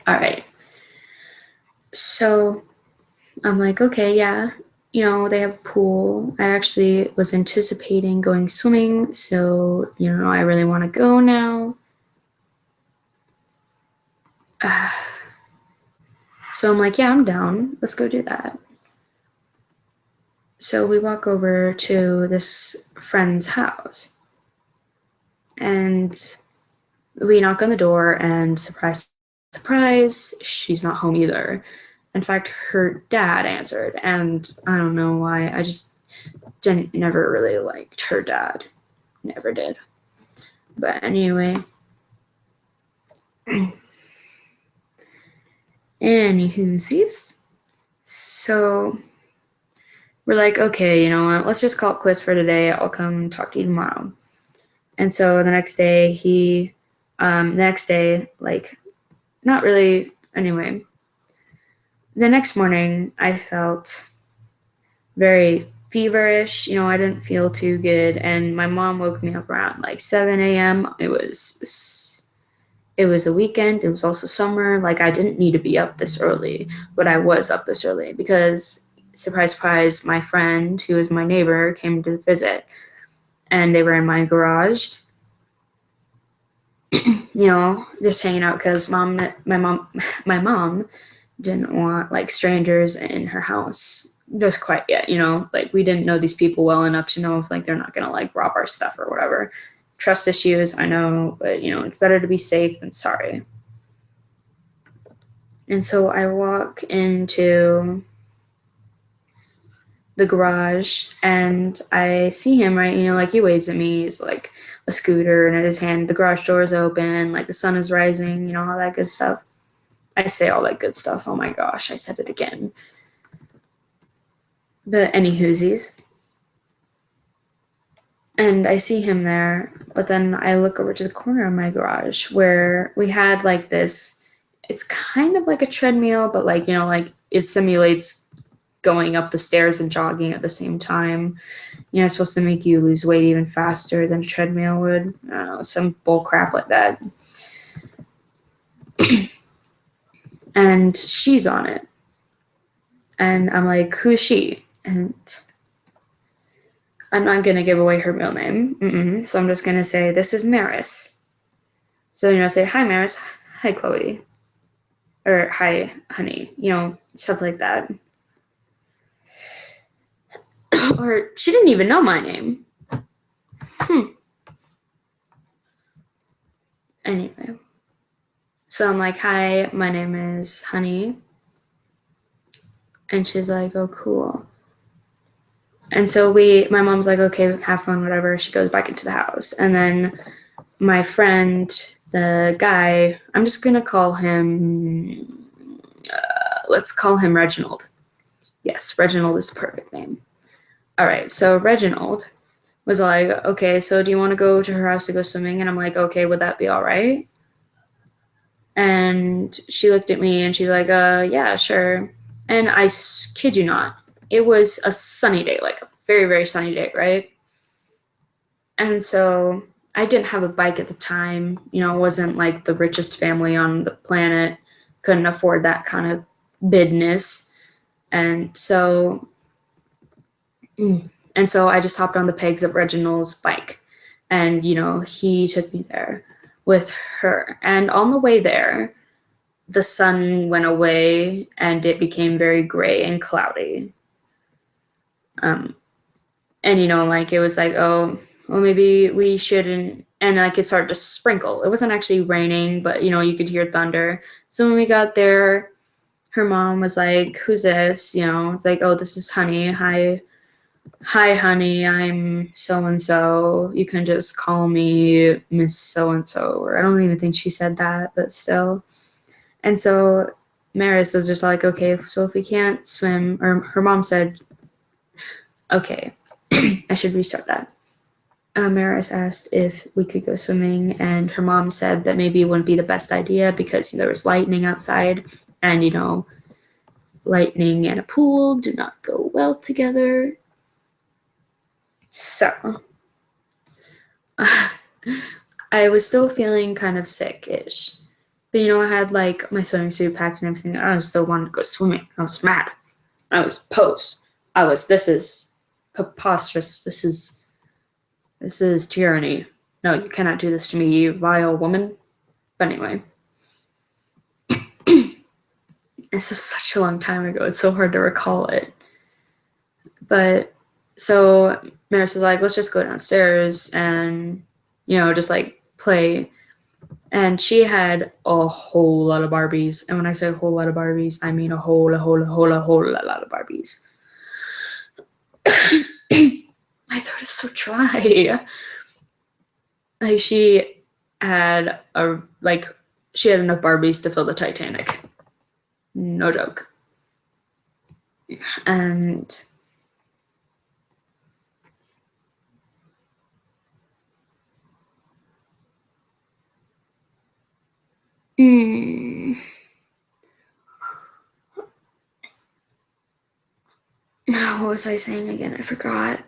S1: All right. So I'm like, okay, yeah, they have a pool. I actually was anticipating going swimming, so, I really want to go now. So I'm like, yeah, I'm down. Let's go do that. So we walk over to this friend's house and we knock on the door, and surprise, surprise, she's not home either. In fact, her dad answered, and I don't know why. I just never really liked her dad. Never did. But anyway. Anywhoosies. So we're like, okay, you know what? Let's just call it quits for today. I'll come talk to you tomorrow. And so the next day, like, not really. Anyway, the next morning, I felt very feverish. I didn't feel too good, and my mom woke me up around like 7 a.m. It was a weekend. It was also summer. Like, I didn't need to be up this early, but I was up this early because, surprise, surprise, my friend, who was my neighbor, came to visit, and they were in my garage, just hanging out because my mom didn't want like strangers in her house just quite yet. Like, we didn't know these people well enough to know if like they're not gonna like rob our stuff or whatever. Trust issues, I know, but it's better to be safe than sorry. And so I walk into the garage and I see him, right? Like, he waves at me. He's like a scooter and in his hand, the garage door is open, like the sun is rising, all that good stuff. I say all that good stuff. Oh my gosh, I said it again. But any whoosies. And I see him there, but then I look over to the corner of my garage where we had like this, it's kind of like a treadmill, but like, like it simulates going up the stairs and jogging at the same time. It's supposed to make you lose weight even faster than a treadmill would. I don't know, some bull crap like that. And she's on it. And I'm like, who's she? And I'm not going to give away her real name. So I'm just going to say, this is Maris. So, say, hi, Maris. Hi, Chloe. Or, hi, honey. Stuff like that. Or, she didn't even know my name. Anyway. So I'm like, hi, my name is Honey. And she's like, oh, cool. And so my mom's like, okay, have fun, whatever. She goes back into the house. And then my friend, the guy, I'm just going to call him, let's call him Reginald. Yes, Reginald is the perfect name. All right, so Reginald was like, okay, so do you want to go to her house to go swimming? And I'm like, okay, would that be all right? And she looked at me and she's like, yeah, sure. And I kid you not, it was a sunny day, like a very, very sunny day, right? And so I didn't have a bike at the time. You know, wasn't like the richest family on the planet. Couldn't afford that kind of business. And so and so I just hopped on the pegs of Reginald's bike. And, you know, he took me there with her. And on the way there, the sun went away and it became very gray and cloudy. And, you know, like it was like, oh, well, maybe we shouldn't. And like it started to sprinkle. It wasn't actually raining, but, you know, you could hear thunder. So when we got there, her mom was like, who's this? You know, it's like, oh, this is Honey. Hi, honey, I'm so and so. You can just call me Miss So and so. Or I don't even think she said that, but still. And so Maris was just like, okay, so if we can't swim, or her mom said, okay, I should restart that. Maris asked if we could go swimming, and her mom said that maybe it wouldn't be the best idea because there was lightning outside, and you know, lightning and a pool do not go well together. So, I was still feeling kind of sick-ish. But you know, I had like my swimming suit packed and everything. I still wanted to go swimming. I was mad. I was posed. This is preposterous. This is tyranny. No, you cannot do this to me, you vile woman. But anyway. This is such a long time ago. It's so hard to recall it. But so Maris was like, let's just go downstairs and, you know, just like play. And she had a whole lot of Barbies. And when I say a whole lot of Barbies, I mean a whole lot of Barbies. My throat is so dry. Like she had she had enough Barbies to fill the Titanic. No joke. And what was I saying again? I forgot.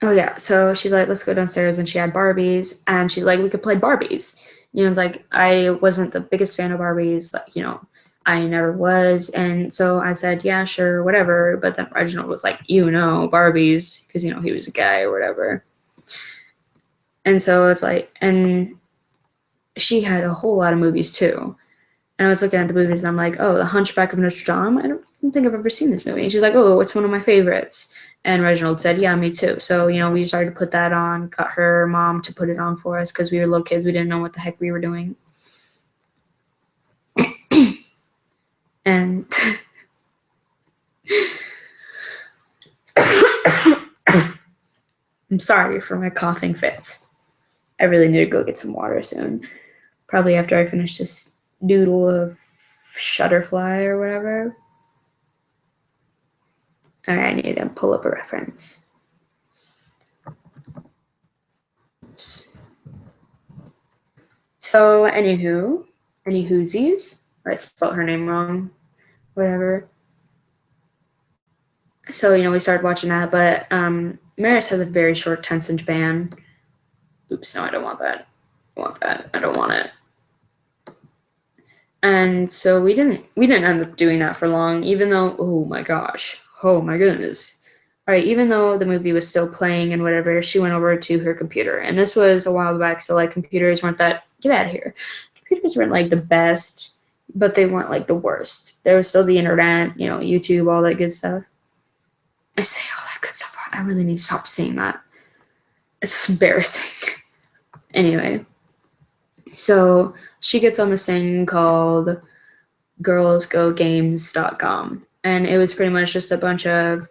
S1: Oh yeah, so she's like, let's go downstairs, and she had Barbies, and she's like, we could play Barbies. You know, like I wasn't the biggest fan of Barbies, like, you know, I never was, and so I said, yeah, sure, whatever. But then Reginald was like, you know, Barbies, because you know he was a guy or whatever. And so it's like, and she had a whole lot of movies too. And I was looking at the movies and I'm like, oh, The Hunchback of Notre Dame. I don't think I've ever seen this movie. And she's like, oh, it's one of my favorites. And Reginald said, yeah, me too. So, you know, we started to put that on, got her mom to put it on for us because we were little kids. We didn't know what the heck we were doing. And I'm sorry for my coughing fits. I really need to go get some water soon. Probably after I finish this noodle of Shutterfly or whatever. All right, I need to pull up a reference. So, any whoosies? I spelled her name wrong. Whatever. So, you know, we started watching that, but Maris has a very short attention span. Oops, no, I don't want that. I don't want it. And so we didn't end up doing that for long, even though, oh my goodness. All right, even though the movie was still playing and whatever, she went over to her computer. And this was a while back, so like computers weren't that, get out of here. Computers weren't like the best, but they weren't like the worst. There was still the internet, you know, YouTube, all that good stuff. I say all that good stuff. I really need to stop saying that. It's embarrassing. Anyway, so she gets on this thing called girlsgogames.com. And it was pretty much just a bunch of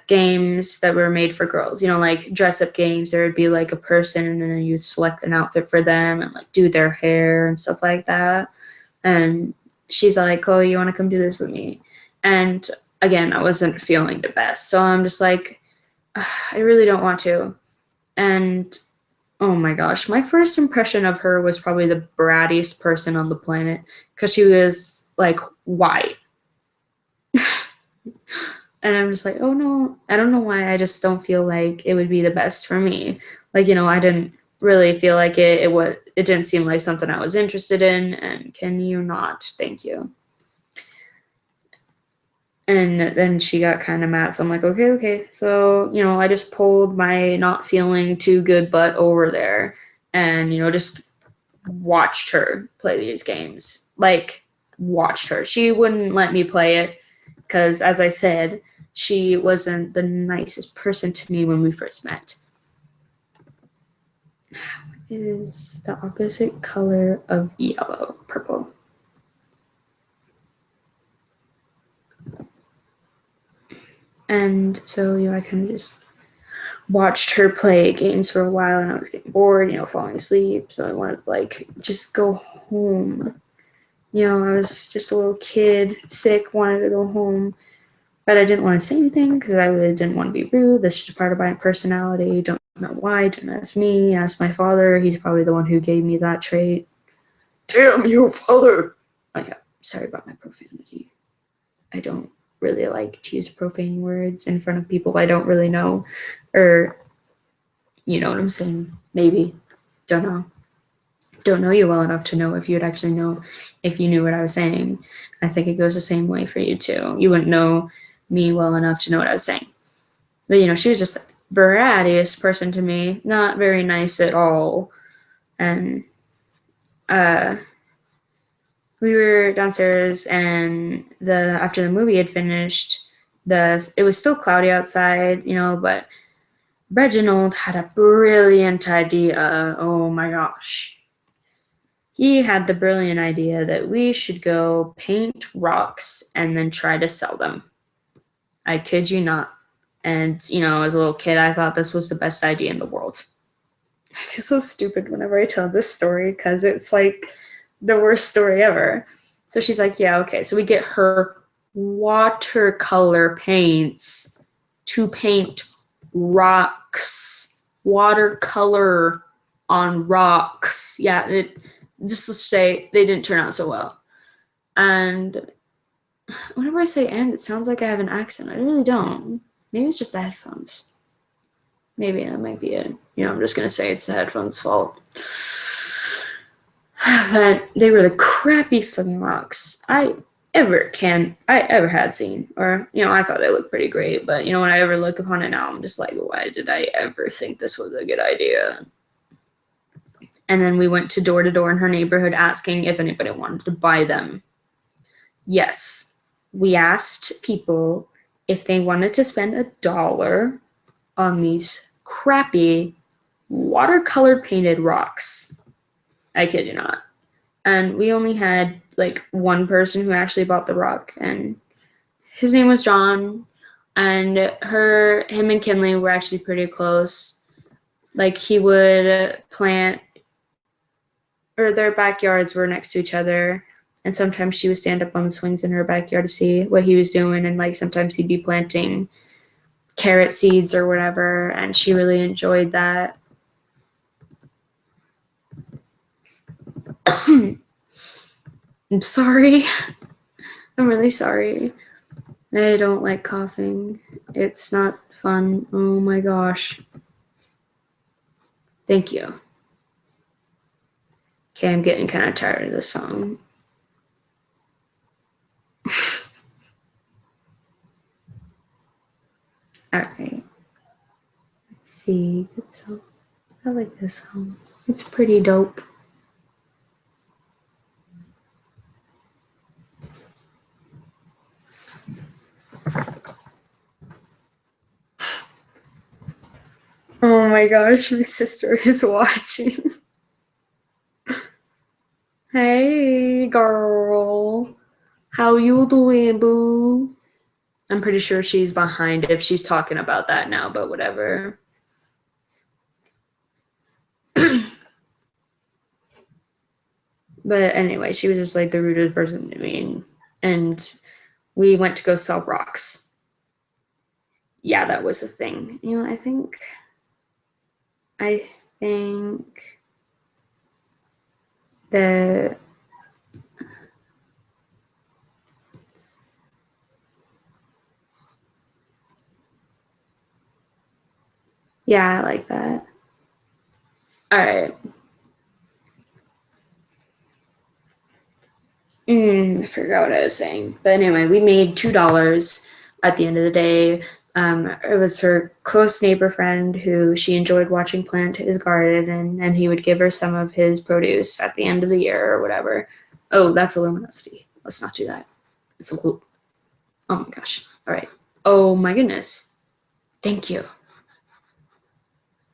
S1: games that were made for girls, you know, like dress up games. There would be like a person and then you'd select an outfit for them and like do their hair and stuff like that. And she's like, Chloe, you want to come do this with me? And again, I wasn't feeling the best. So I'm just like, I really don't want to. And oh my gosh, my first impression of her was probably the brattiest person on the planet because she was like white. And I'm just like, oh no, I don't know why. I just don't feel like it would be the best for me. Like, I didn't really feel like it didn't seem like something I was interested in. And can you not? Thank you. And then she got kind of mad. So I'm like, okay, okay. So, I just pulled my not feeling too good butt over there and, just watched her play these games. Like, watched her. She wouldn't let me play it because, as I said, she wasn't the nicest person to me when we first met. Is the opposite color of yellow? Purple. And so, I kind of just watched her play games for a while and I was getting bored, falling asleep. So I wanted to just go home. I was just a little kid, sick, wanted to go home. But I didn't want to say anything because I really didn't want to be rude. That's just part of my personality. Don't know why. Don't ask me. Ask my father. He's probably the one who gave me that trait. Damn you, father! Oh yeah, sorry about my profanity. I don't really like to use profane words in front of people I don't really know. Or, you know what I'm saying? Maybe. Don't know. Don't know you well enough to know if you would actually know if you knew what I was saying. I think it goes the same way for you too. You wouldn't know me well enough to know what I was saying. But she was just like the brattiest person to me, not very nice at all. And we were downstairs and after the movie had finished, it was still cloudy outside, but Reginald had a brilliant idea. Oh my gosh. He had the brilliant idea that we should go paint rocks and then try to sell them. I kid you not. And, as a little kid, I thought this was the best idea in the world. I feel so stupid whenever I tell this story because it's like the worst story ever. So she's like, yeah, okay. So we get her watercolor paints to paint rocks. Watercolor on rocks. Yeah, just to say they didn't turn out so well. And whenever I say "and," it sounds like I have an accent. I really don't. Maybe it's just the headphones. Maybe that might be it. I'm just gonna say it's the headphones' fault. But they were the crappiest looking rocks I ever had seen. Or, I thought they looked pretty great, but when I ever look upon it now, I'm just like, why did I ever think this was a good idea? And then we went to door in her neighborhood asking if anybody wanted to buy them. Yes, we asked people if they wanted to spend $1 on these crappy watercolor painted rocks. I kid you not. And we only had one person who actually bought the rock, and his name was John. And him and Kinley were actually pretty close. He would plant, or their backyards were next to each other. And sometimes she would stand up on the swings in her backyard to see what he was doing. And sometimes he'd be planting carrot seeds or whatever. And she really enjoyed that. I'm sorry. I'm really sorry. I don't like coughing. It's not fun. Oh my gosh. Thank you. Okay, I'm getting kind of tired of this song. Alright. Let's see. Good song. I like this song. It's pretty dope. Oh my gosh, my sister is watching. Hey, girl. How you doing, boo? I'm pretty sure she's behind if she's talking about that now, but whatever. But anyway, she was just the rudest person to me. And we went to go sell rocks. Yeah, that was a thing. I think the yeah, I like that. All right. I forgot what I was saying. But anyway, we made $2 at the end of the day. It was her close neighbor friend who she enjoyed watching plant his garden, and he would give her some of his produce at the end of the year or whatever. Oh, that's a luminosity. Let's not do that. It's a loop. Oh my gosh. All right. Oh my goodness. Thank you.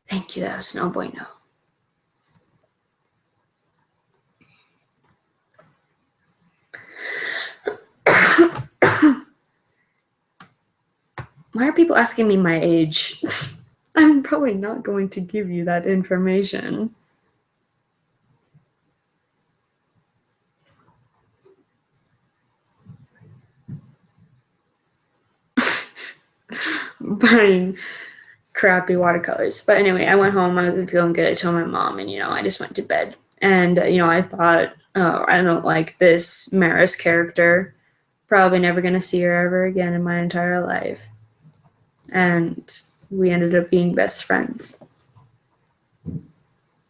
S1: Thank you. That was no bueno. Why are people asking me my age? I'm probably not going to give you that information. Buying crappy watercolors. But anyway, I went home. I wasn't feeling good. I told my mom, and I just went to bed. And I thought, oh, I don't like this Maris character. Probably never gonna see her ever again in my entire life. And we ended up being best friends.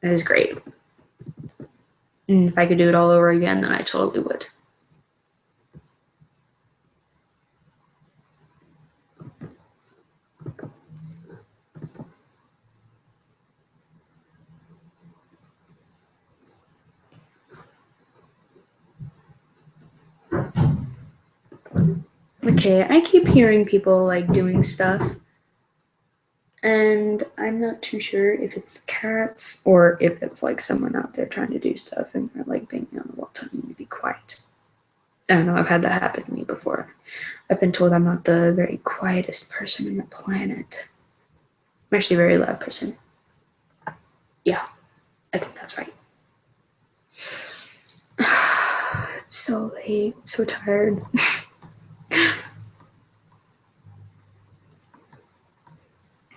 S1: It was great. And if I could do it all over again, then I totally would. Okay, I keep hearing people like doing stuff, and I'm not too sure if it's the cats or if it's like someone out there trying to do stuff and they're like banging on the wall telling me to be quiet. I don't know, I've had that happen to me before. I've been told I'm not the very quietest person on the planet. I'm actually a very loud person. Yeah, I think that's right. It's so late, so tired.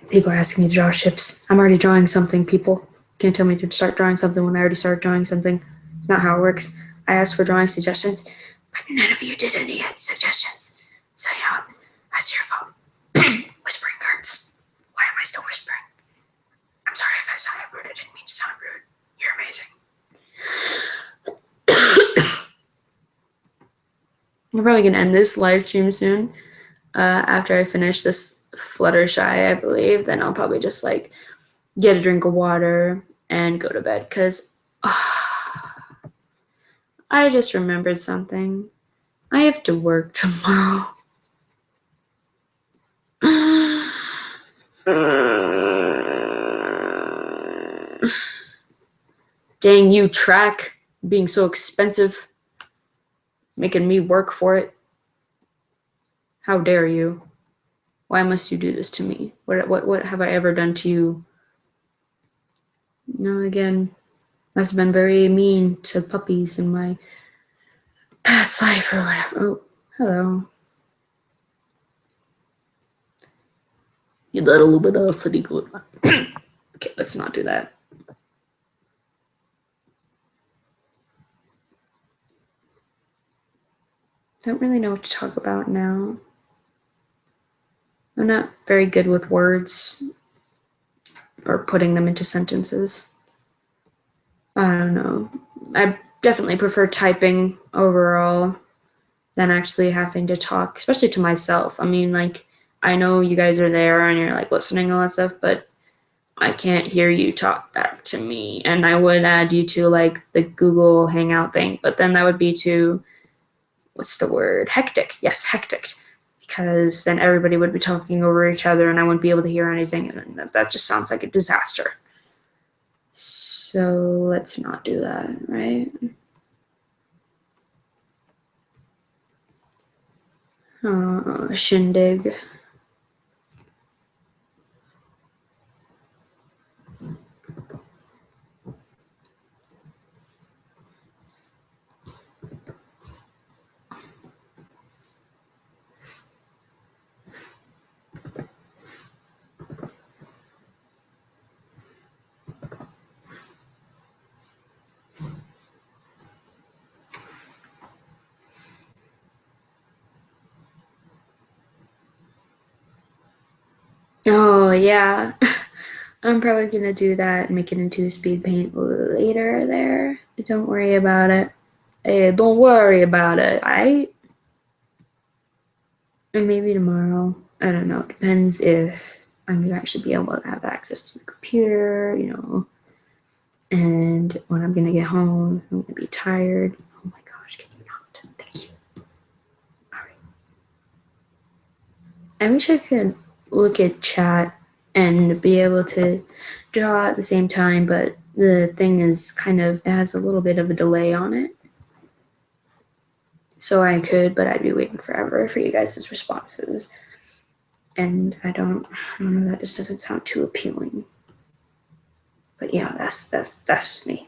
S1: People are asking me to draw ships. I'm already drawing something, people. Can't tell me to start drawing something when I already started drawing something. It's not how it works. I asked for drawing suggestions, but none of you did any suggestions. So, that's your fault. Whispering hurts. Why am I still whispering? I'm sorry if I sounded rude. I didn't mean to sound rude. You're amazing. I'm probably going to end this live stream soon. After I finish this Fluttershy, I believe, then I'll probably just like get a drink of water and go to bed because I just remembered something. I have to work tomorrow. Dang you, track, being so expensive, making me work for it. How dare you? Why must you do this to me? What have I ever done to you? Again, must have been very mean to puppies in my past life or whatever. Oh, hello. You little bit of city good. Okay, let's not do that. Don't really know what to talk about now. I'm not very good with words or putting them into sentences. I don't know. I definitely prefer typing overall than actually having to talk, especially to myself. I mean, like, I know you guys are there and you're like listening and all that stuff, but I can't hear you talk back to me. And I would add you to like the Google Hangout thing, but then that would be too, what's the word? Hectic. Yes, hectic. Because then everybody would be talking over each other and I wouldn't be able to hear anything. And that just sounds like a disaster. So let's not do that, right? Shindig. Oh, yeah. I'm probably going to do that and make it into speed paint later there. Don't worry about it. Hey, don't worry about it. And maybe tomorrow. I don't know. It depends if I'm going to actually be able to have access to the computer, and when I'm going to get home, I'm going to be tired. Oh my gosh, can you not? Thank you. All right. I wish I could look at chat and be able to draw at the same time, but the thing is it has a little bit of a delay on it. So I could, but I'd be waiting forever for you guys' responses. And I don't know, that just doesn't sound too appealing. But yeah, that's just me.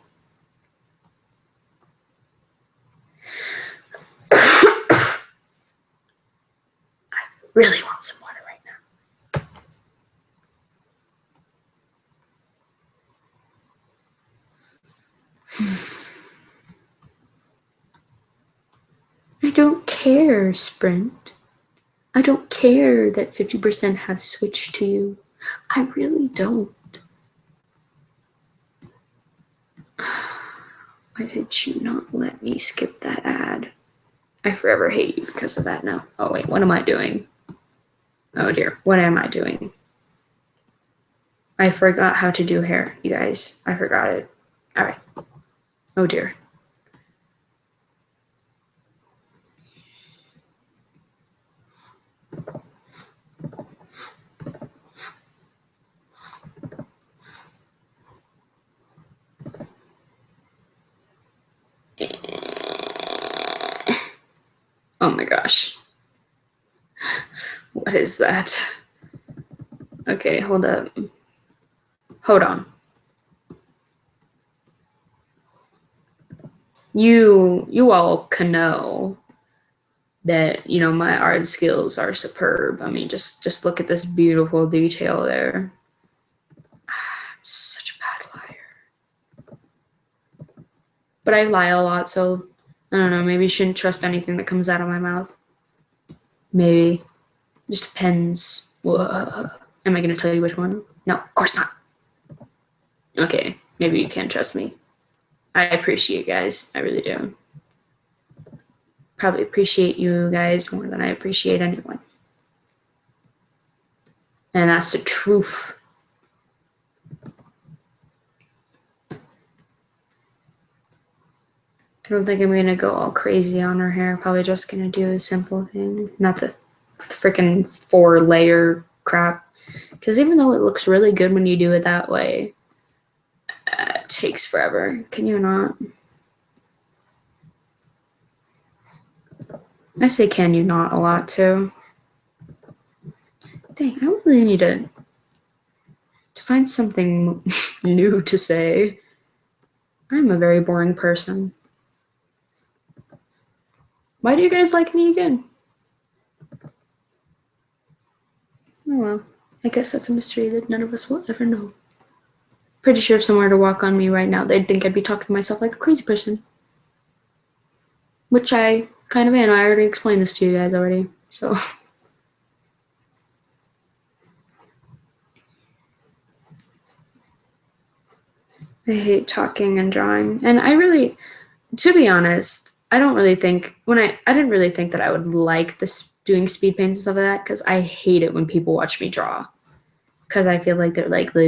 S1: I really want some water right now. I don't care, Sprint. I don't care that 50% have switched to you. I really don't. Why did you not let me skip that ad? I forever hate you because of that now. Oh wait, what am I doing? Oh dear, what am I doing? I forgot how to do hair, you guys. I forgot it. All right. Oh dear. Oh my gosh. What is that? Okay, hold up. Hold on. You all can know that, my art skills are superb. I mean, just look at this beautiful detail there. I'm such a bad liar. But I lie a lot, so I don't know, maybe you shouldn't trust anything that comes out of my mouth. Maybe. Just depends. Whoa. Am I going to tell you which one? No, of course not. Okay, maybe you can trust me. I appreciate you guys. I really do. Probably appreciate you guys more than I appreciate anyone. And that's the truth. I don't think I'm going to go all crazy on her hair. Probably just going to do a simple thing. Not the freaking 4-layer crap. Because even though it looks really good when you do it that way, it takes forever. Can you not? I say can you not a lot too. Dang, I really need to find something new to say. I'm a very boring person. Why do you guys like me again? Oh well, I guess that's a mystery that none of us will ever know. Pretty sure if someone were to walk on me right now, they'd think I'd be talking to myself like a crazy person. Which I kind of am. I already explained this to you guys already, so. I hate talking and drawing. And I really, to be honest, I didn't really think that I would like this doing speed paints and stuff like that, because I hate it when people watch me draw. Because I feel like they're like, what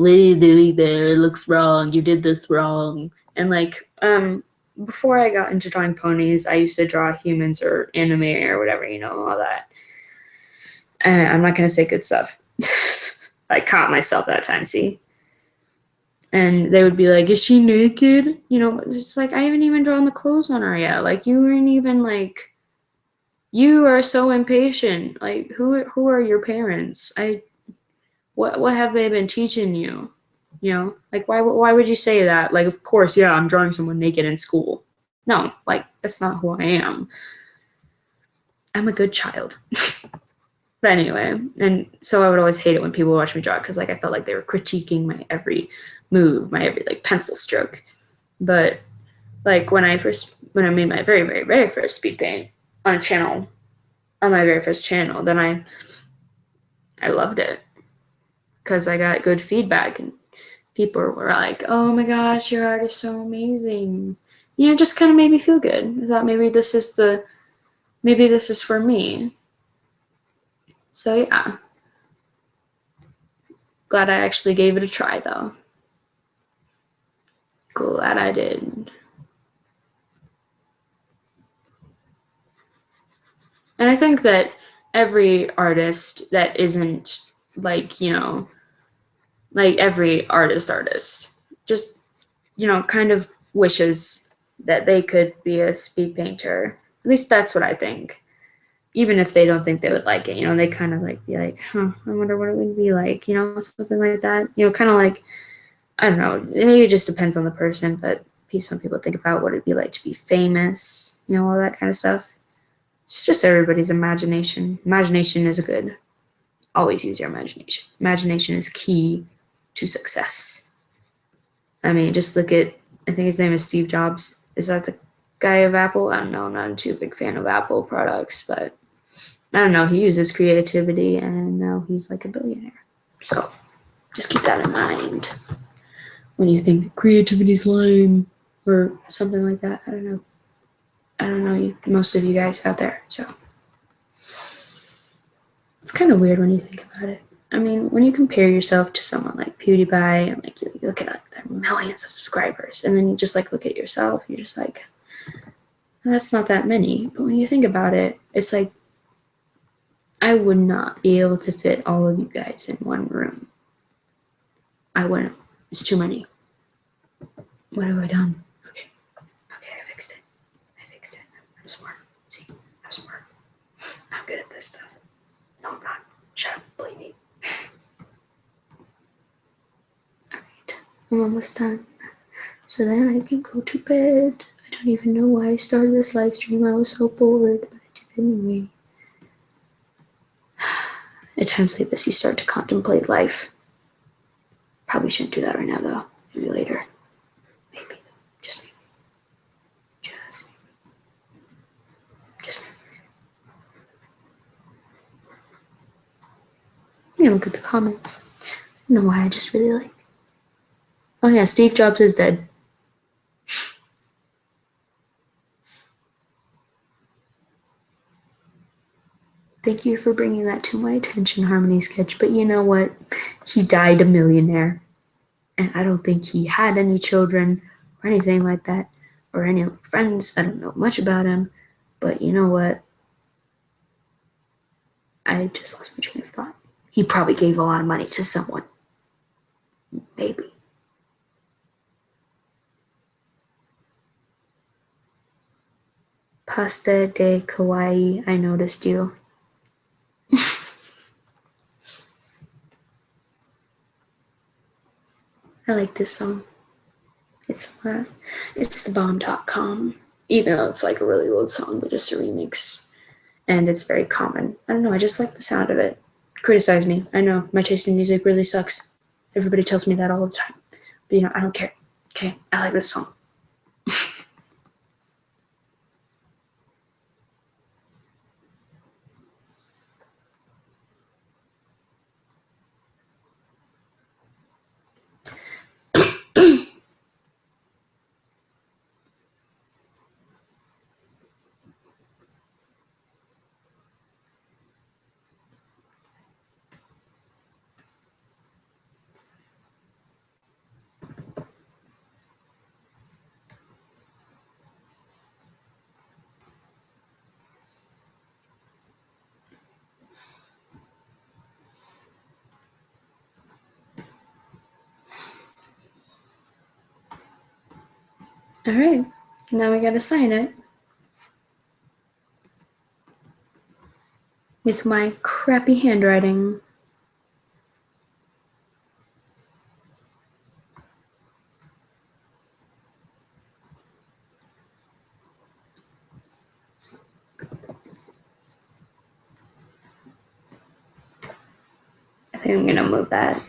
S1: are you doing there? It looks wrong. You did this wrong. And before I got into drawing ponies, I used to draw humans or anime or whatever, all that. And I'm not going to say good stuff. I caught myself that time, see? And they would be like, is she naked? It's like, I haven't even drawn the clothes on her yet. Like, you weren't even you are so impatient. Like, who are your parents? What have they been teaching you? Like, why would you say that? Like, of course, yeah, I'm drawing someone naked in school. No, that's not who I am. I'm a good child. But anyway, and so I would always hate it when people watch me draw, because I felt like they were critiquing my every move, my every pencil stroke. But when I made my very, very, very first speed paint on my very first channel, then I loved it. because I got good feedback and people were like, "Oh my gosh, your art is so amazing." You know, it just kind of made me feel good. I thought maybe this is for me. So yeah, glad I actually gave it a try though. Glad I did. And I think that every artist that isn't like, like every artist just, kind of wishes that they could be a speed painter. At least that's what I think. Even if they don't think they would like it, they kind of like be like, huh, I wonder what it would be like, something like that. Kind of like, I don't know, maybe it just depends on the person, but some people think about what it'd be like to be famous, all that kind of stuff. It's just everybody's imagination. Imagination is good. Always use your imagination. Imagination is key to success. I mean, just look at, I think his name is Steve Jobs. Is that the guy of Apple? I don't know. I'm not too big fan of Apple products, but I don't know. He uses creativity and now he's like a billionaire. So just keep that in mind when you think creativity's lame or something like that. I don't know. Most of you guys out there. So it's kind of weird when you think about it. I mean, when you compare yourself to someone like PewDiePie and like you look at like their millions of subscribers and then you just like look at yourself, you're just like, well, that's not that many. But when you think about it, it's like I would not be able to fit all of you guys in one room. I wouldn't. It's too many. What have I done? Okay, I fixed it. I'm smart. See, I'm smart. I'm good at this stuff. No, I'm not. Shut up, believe me. Alright, I'm almost done. So then I can go to bed. I don't even know why I started this live stream. I was so bored, but I did anyway. At times like this, you start to contemplate life. Probably shouldn't do that right now, though. Maybe later. Maybe. Just maybe. Just maybe. You look at the comments. I don't know why I just really like. Oh yeah, Steve Jobs is dead. Thank you for bringing that to my attention, Harmony Sketch. But you know what? He died a millionaire. And I don't think he had any children or anything like that. Or any friends. I don't know much about him. But you know what? I just lost my train of thought. He probably gave a lot of money to someone. Maybe. Pasta de Kawaii, I noticed you. I like this song. It's the bomb.com. Even though it's like a really old song, but just a remix. And it's very common. I don't know, I just like the sound of it. Criticize me. I know, my taste in music really sucks. Everybody tells me that all the time. But I don't care. Okay, I like this song. Alright, now we gotta sign it. With my crappy handwriting. I think I'm gonna move that.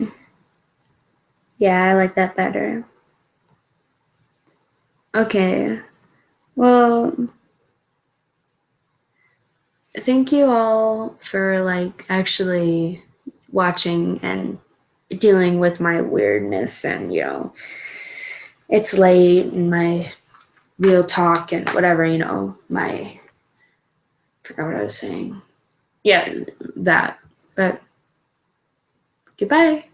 S1: Yeah, I like that better. Okay, well, thank you all for like actually watching and dealing with my weirdness and, it's late and my real talk and whatever, forgot what I was saying. Yeah, that. But goodbye.